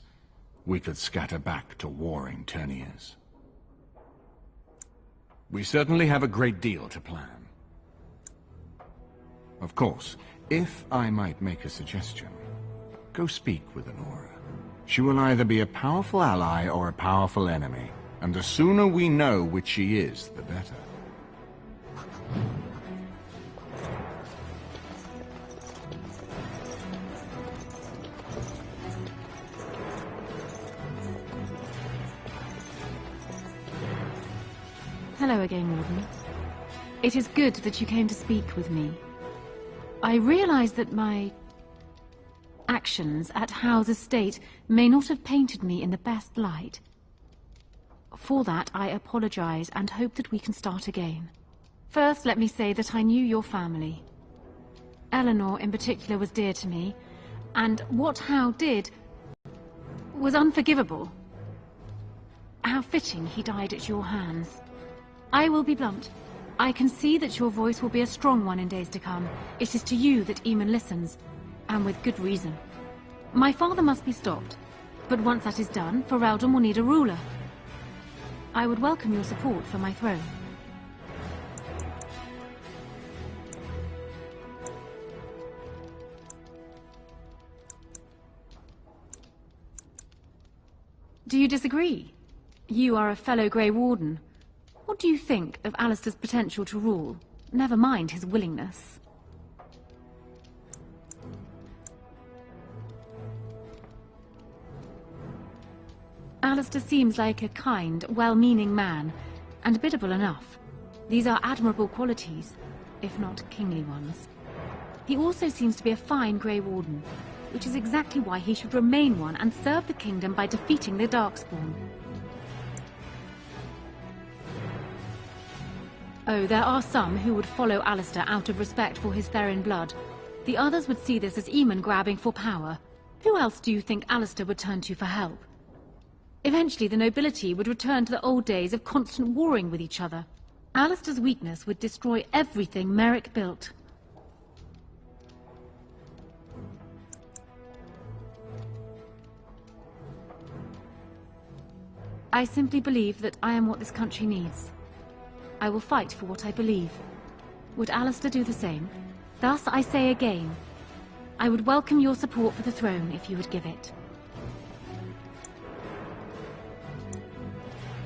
we could scatter back to warring Turniers. We certainly have a great deal to plan. Of course, if I might make a suggestion, go speak with Onora. She will either be a powerful ally or a powerful enemy, and the sooner we know which she is, the better. Hello again, Warden. It is good that you came to speak with me. I realize that my actions at Howe's estate may not have painted me in the best light. For that, I apologize and hope that we can start again. First, let me say that I knew your family. Eleanor, in particular, was dear to me, and what Howe did was unforgivable. How fitting he died at your hands. I will be blunt. I can see that your voice will be a strong one in days to come. It is to you that Eamon listens, and with good reason. My father must be stopped, but once that is done, Ferelden will need a ruler. I would welcome your support for my throne. Do you disagree? You are a fellow Grey Warden. What do you think of Alistair's potential to rule? Never mind his willingness. Alistair seems like a kind, well-meaning man, and biddable enough. These are admirable qualities, if not kingly ones. He also seems to be a fine Grey Warden, which is exactly why he should remain one and serve the kingdom by defeating the darkspawn. Oh, there are some who would follow Alistair out of respect for his Therin blood. The others would see this as Eamon grabbing for power. Who else do you think Alistair would turn to for help? Eventually, the nobility would return to the old days of constant warring with each other. Alistair's weakness would destroy everything Merrick built. I simply believe that I am what this country needs. I will fight for what I believe. Would Alistair do the same? Thus, I say again, I would welcome your support for the throne if you would give it.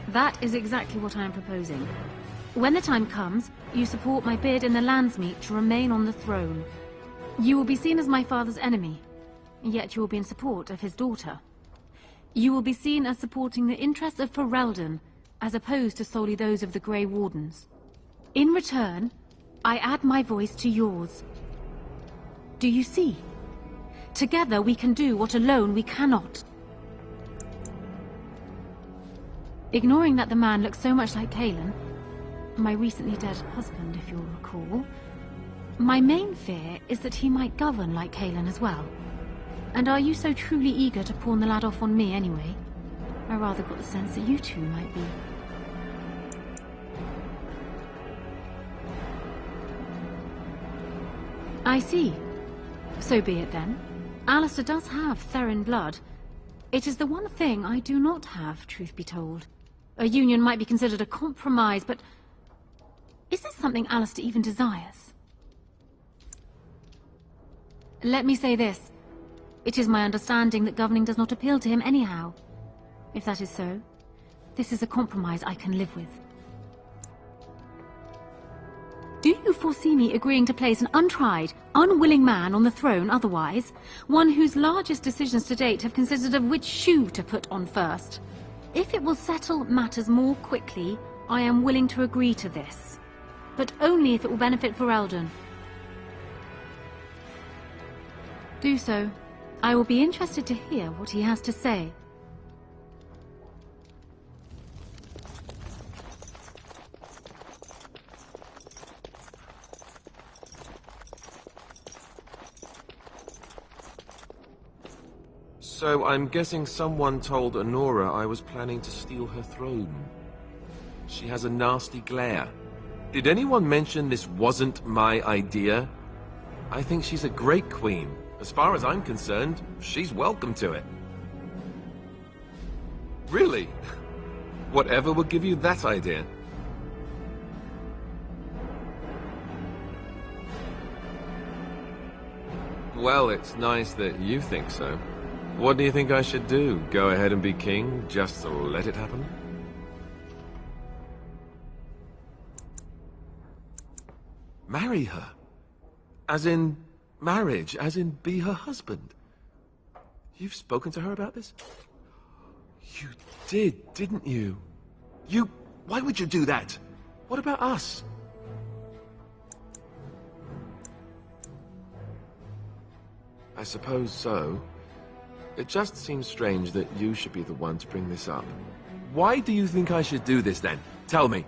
That is exactly what I am proposing. When the time comes, you support my bid in the Landsmeet to remain on the throne. You will be seen as my father's enemy, yet you will be in support of his daughter. You will be seen as supporting the interests of Ferelden, as opposed to solely those of the Grey Wardens. In return, I add my voice to yours. Do you see? Together we can do what alone we cannot. Ignoring that the man looks so much like Cailan, my recently dead husband, if you'll recall, my main fear is that he might govern like Cailan as well. And are you so truly eager to pawn the lad off on me anyway? I rather got the sense that you two might be. I see. So be it then. Alistair does have Therin blood. It is the one thing I do not have, truth be told. A union might be considered a compromise, but is this something Alistair even desires? Let me say this. It is my understanding that governing does not appeal to him anyhow. If that is so, this is a compromise I can live with. Do you foresee me agreeing to place an untried, unwilling man on the throne otherwise? One whose largest decisions to date have consisted of which shoe to put on first? If it will settle matters more quickly, I am willing to agree to this. But only if it will benefit Ferelden. Do so. I will be interested to hear what he has to say. So I'm guessing someone told Onora I was planning to steal her throne. She has a nasty glare. Did anyone mention this wasn't my idea? I think she's a great queen. As far as I'm concerned, she's welcome to it. Really? Whatever would give you that idea? Well, it's nice that you think so. What do you think I should do? Go ahead and be king, just to let it happen? Marry her? As in marriage? As in be her husband? You've spoken to her about this? You did, didn't you? Why would you do that? What about us? I suppose so. It just seems strange that you should be the one to bring this up. Why do you think I should do this then? Tell me.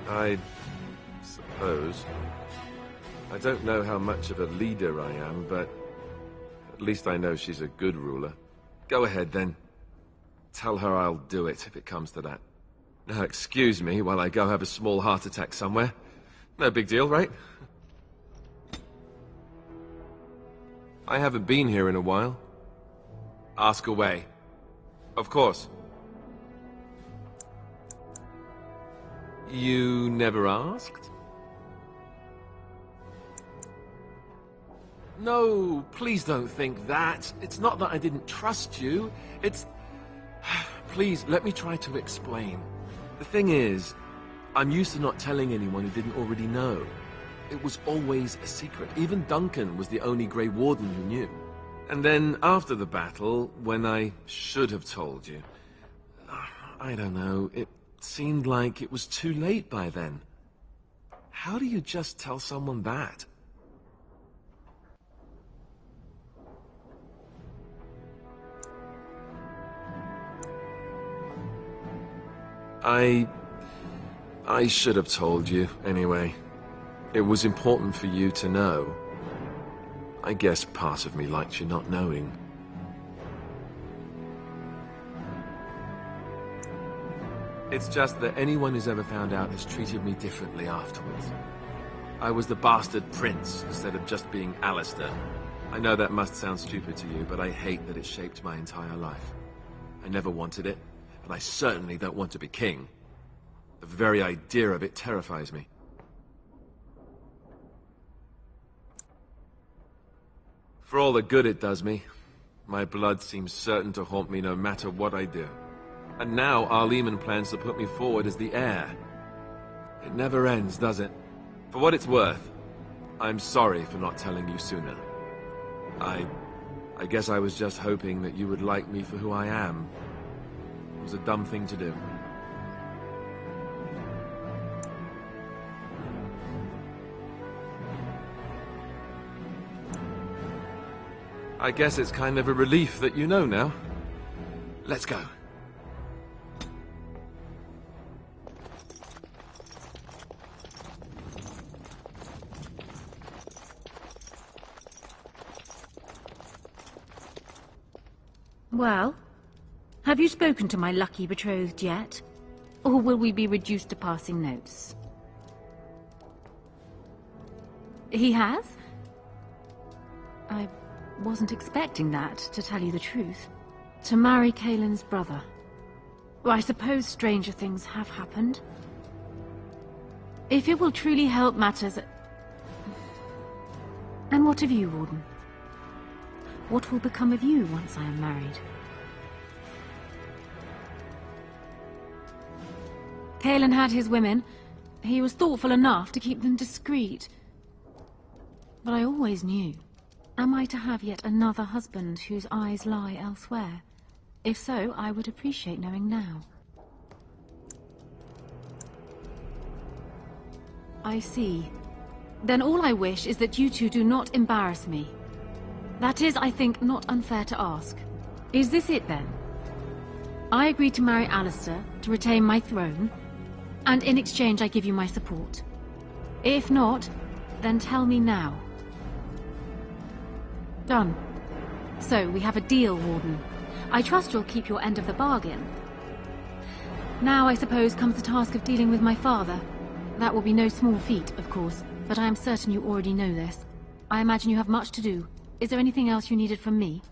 I suppose. I don't know how much of a leader I am, but at least I know she's a good ruler. Go ahead then. Tell her I'll do it if it comes to that. Now, excuse me while I go have a small heart attack somewhere. No big deal, right? I haven't been here in a while. Ask away. Of course. You never asked? No, please don't think that. It's not that I didn't trust you. It's... Please, let me try to explain. The thing is, I'm used to not telling anyone who didn't already know. It was always a secret. Even Duncan was the only Grey Warden who knew. And then, after the battle, when I should have told you... I don't know, it seemed like it was too late by then. How do you just tell someone that? I should have told you, anyway. It was important for you to know. I guess part of me liked you not knowing. It's just that anyone who's ever found out has treated me differently afterwards. I was the bastard prince instead of just being Alistair. I know that must sound stupid to you, but I hate that it shaped my entire life. I never wanted it, and I certainly don't want to be king. The very idea of it terrifies me. For all the good it does me, my blood seems certain to haunt me no matter what I do. And now Arleman plans to put me forward as the heir. It never ends, does it? For what it's worth, I'm sorry for not telling you sooner. I guess I was just hoping that you would like me for who I am. It was a dumb thing to do. I guess it's kind of a relief that you know now. Let's go. Well, have you spoken to my lucky betrothed yet? Or will we be reduced to passing notes? He has? I wasn't expecting that, to tell you the truth. To marry Kaelin's brother. Well, I suppose stranger things have happened. If it will truly help matters... And what of you, Warden? What will become of you once I am married? Kaelin had his women. He was thoughtful enough to keep them discreet. But I always knew. Am I to have yet another husband whose eyes lie elsewhere? If so, I would appreciate knowing now. I see. Then all I wish is that you two do not embarrass me. That is, I think, not unfair to ask. Is this it, then? I agree to marry Alistair, to retain my throne, and in exchange I give you my support. If not, then tell me now. Done. So, we have a deal, Warden. I trust you'll keep your end of the bargain. Now, I suppose, comes the task of dealing with my father. That will be no small feat, of course, but I am certain you already know this. I imagine you have much to do. Is there anything else you needed from me?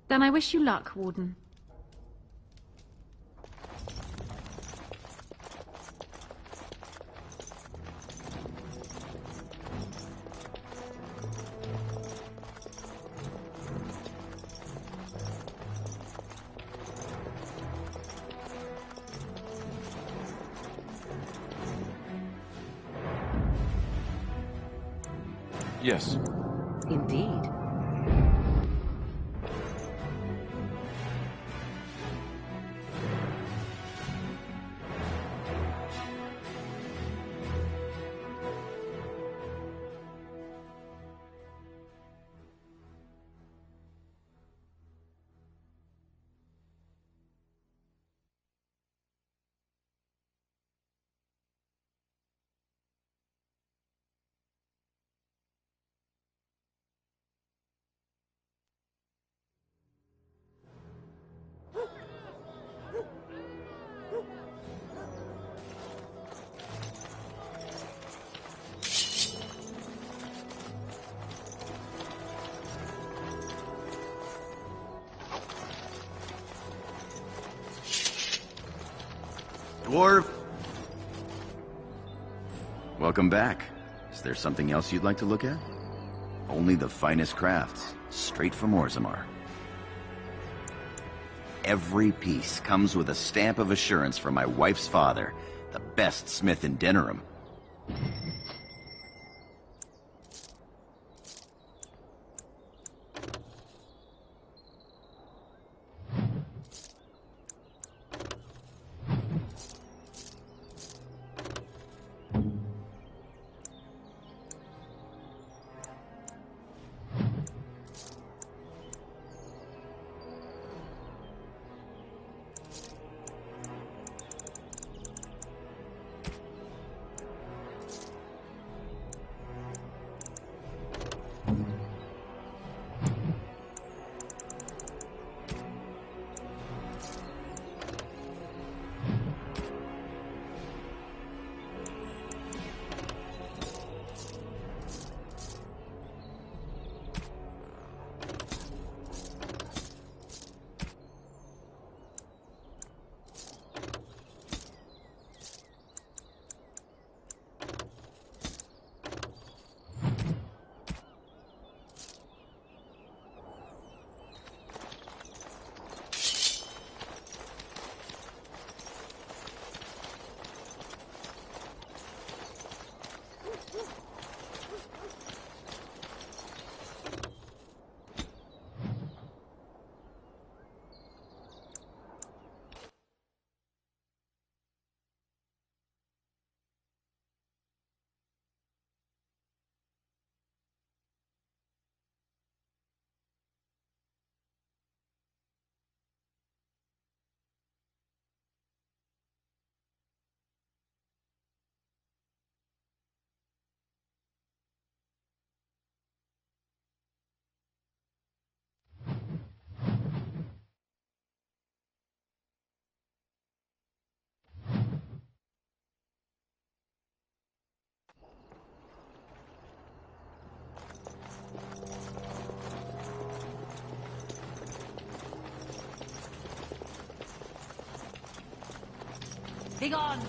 Then I wish you luck, Warden. Yes. Indeed. Dwarf! Welcome back. Is there something else you'd like to look at? Only the finest crafts, straight from Orzammar. Every piece comes with a stamp of assurance from my wife's father, the best smith in Denerim. Begone!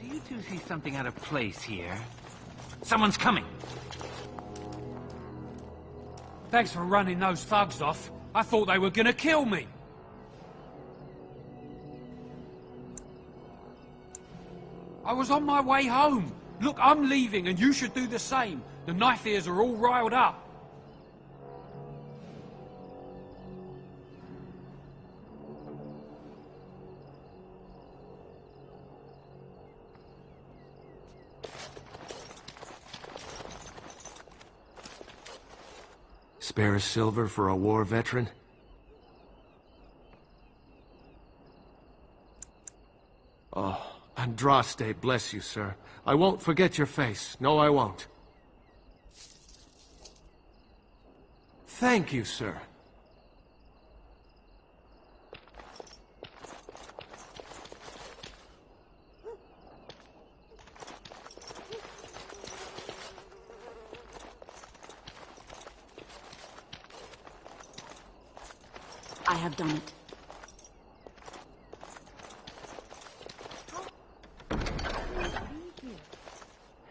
Do you two see something out of place here? Someone's coming! Thanks for running those thugs off. I thought they were gonna kill me. I was on my way home. Look, I'm leaving and you should do the same. The knife ears are all riled up. Spare a silver for a war veteran? Oh, Andraste, bless you, sir. I won't forget your face. No, I won't. Thank you, sir. I have done it.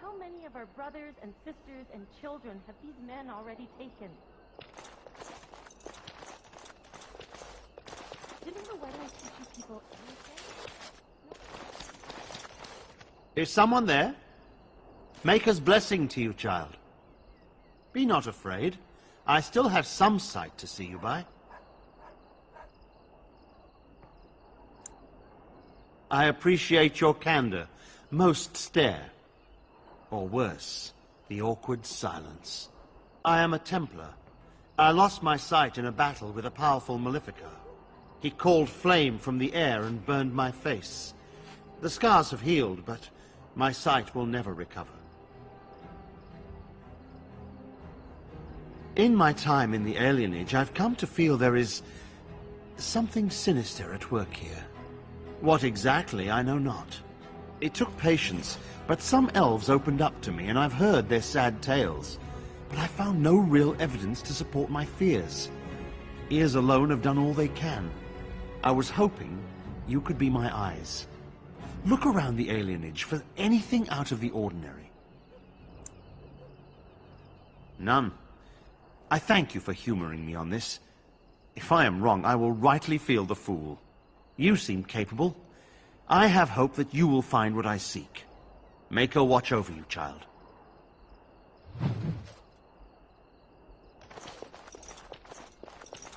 How many of our brothers and sisters and children have these men already taken? Didn't the wedding teach you people anything? Is someone there? Maker's blessing to you, child. Be not afraid. I still have some sight to see you by. I appreciate your candor. Most stare. Or worse, the awkward silence. I am a Templar. I lost my sight in a battle with a powerful Maleficar. He called flame from the air and burned my face. The scars have healed, but my sight will never recover. In my time in the alienage, I've come to feel there is something sinister at work here. What exactly, I know not. It took patience, but some elves opened up to me, and I've heard their sad tales. But I found no real evidence to support my fears. Ears alone have done all they can. I was hoping you could be my eyes. Look around the alienage for anything out of the ordinary. None. I thank you for humoring me on this. If I am wrong, I will rightly feel the fool. You seem capable. I have hope that you will find what I seek. Maker watch over you, child.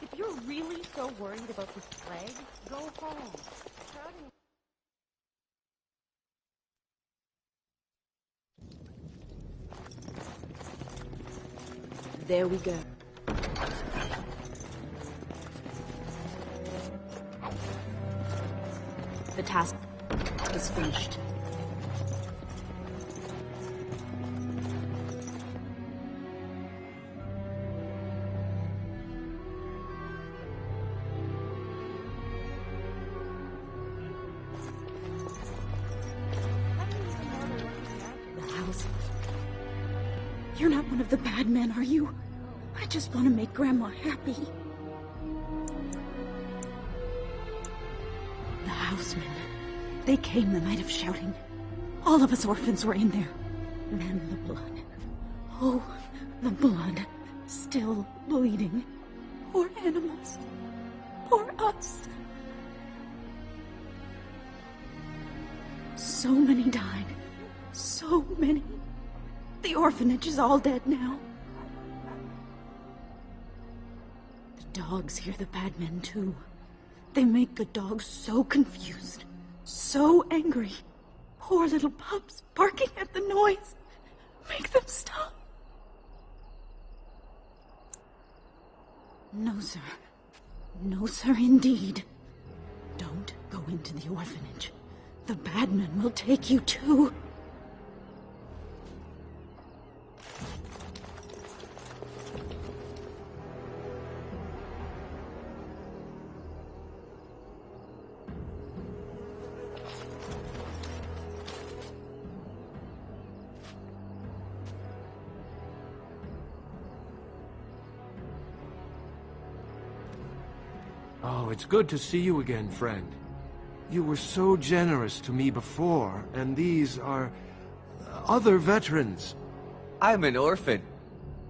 If you're really so worried about this plague, go home. There we go. The task is finished. The house. You're not one of the bad men, are you? I just want to make Grandma happy. The housemen. They came the night of shouting. All of us orphans were in there. Then the blood. Oh, the blood. Still bleeding. Poor animals. Poor us. So many died. So many. The orphanage is all dead now. The dogs hear the bad men too. They make the dogs so confused, so angry. Poor little pups barking at the noise. Make them stop. No, sir. No, sir, indeed. Don't go into the orphanage. The bad men will take you too. Oh, it's good to see you again, friend. You were so generous to me before, and these are other veterans. I'm an orphan.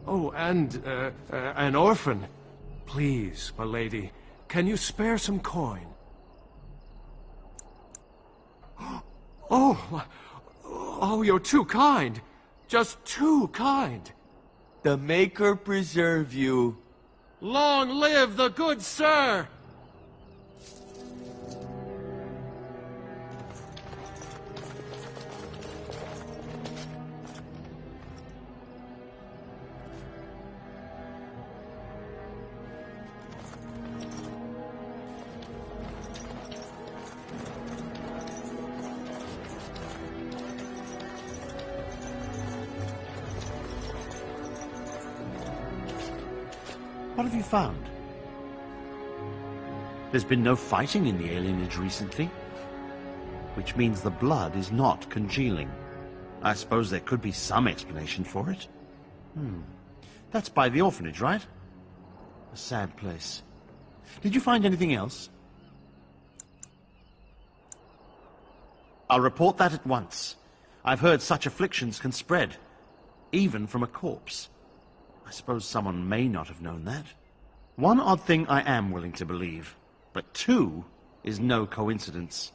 Oh, and an orphan. Please, my lady, can you spare some coin? Oh, you're too kind. Just too kind. The Maker preserve you. Long live the good sir! What have you found? There's been no fighting in the alienage recently, which means the blood is not congealing. I suppose there could be some explanation for it. That's by the orphanage, right? A sad place. Did you find anything else? I'll report that at once. I've heard such afflictions can spread, even from a corpse. I suppose someone may not have known that. One odd thing I am willing to believe, but two is no coincidence.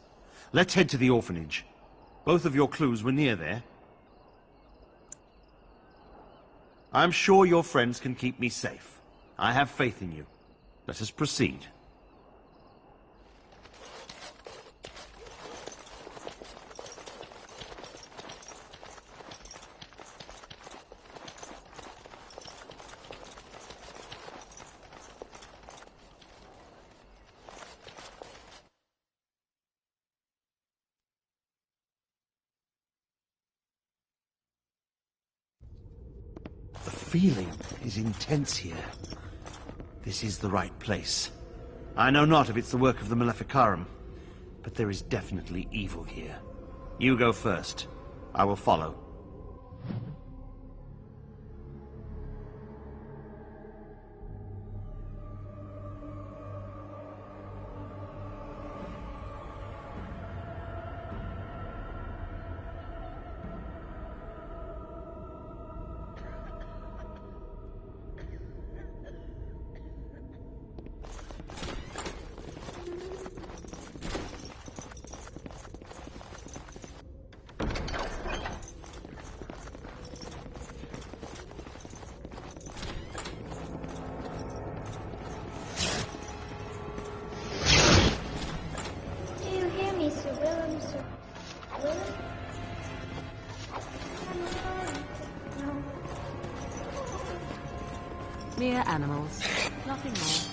Let's head to the orphanage. Both of your clues were near there. I'm sure your friends can keep me safe. I have faith in you. Let us proceed. The feeling is intense here. This is the right place. I know not if it's the work of the Maleficarum, but there is definitely evil here. You go first. I will follow. Mere animals. Nothing more.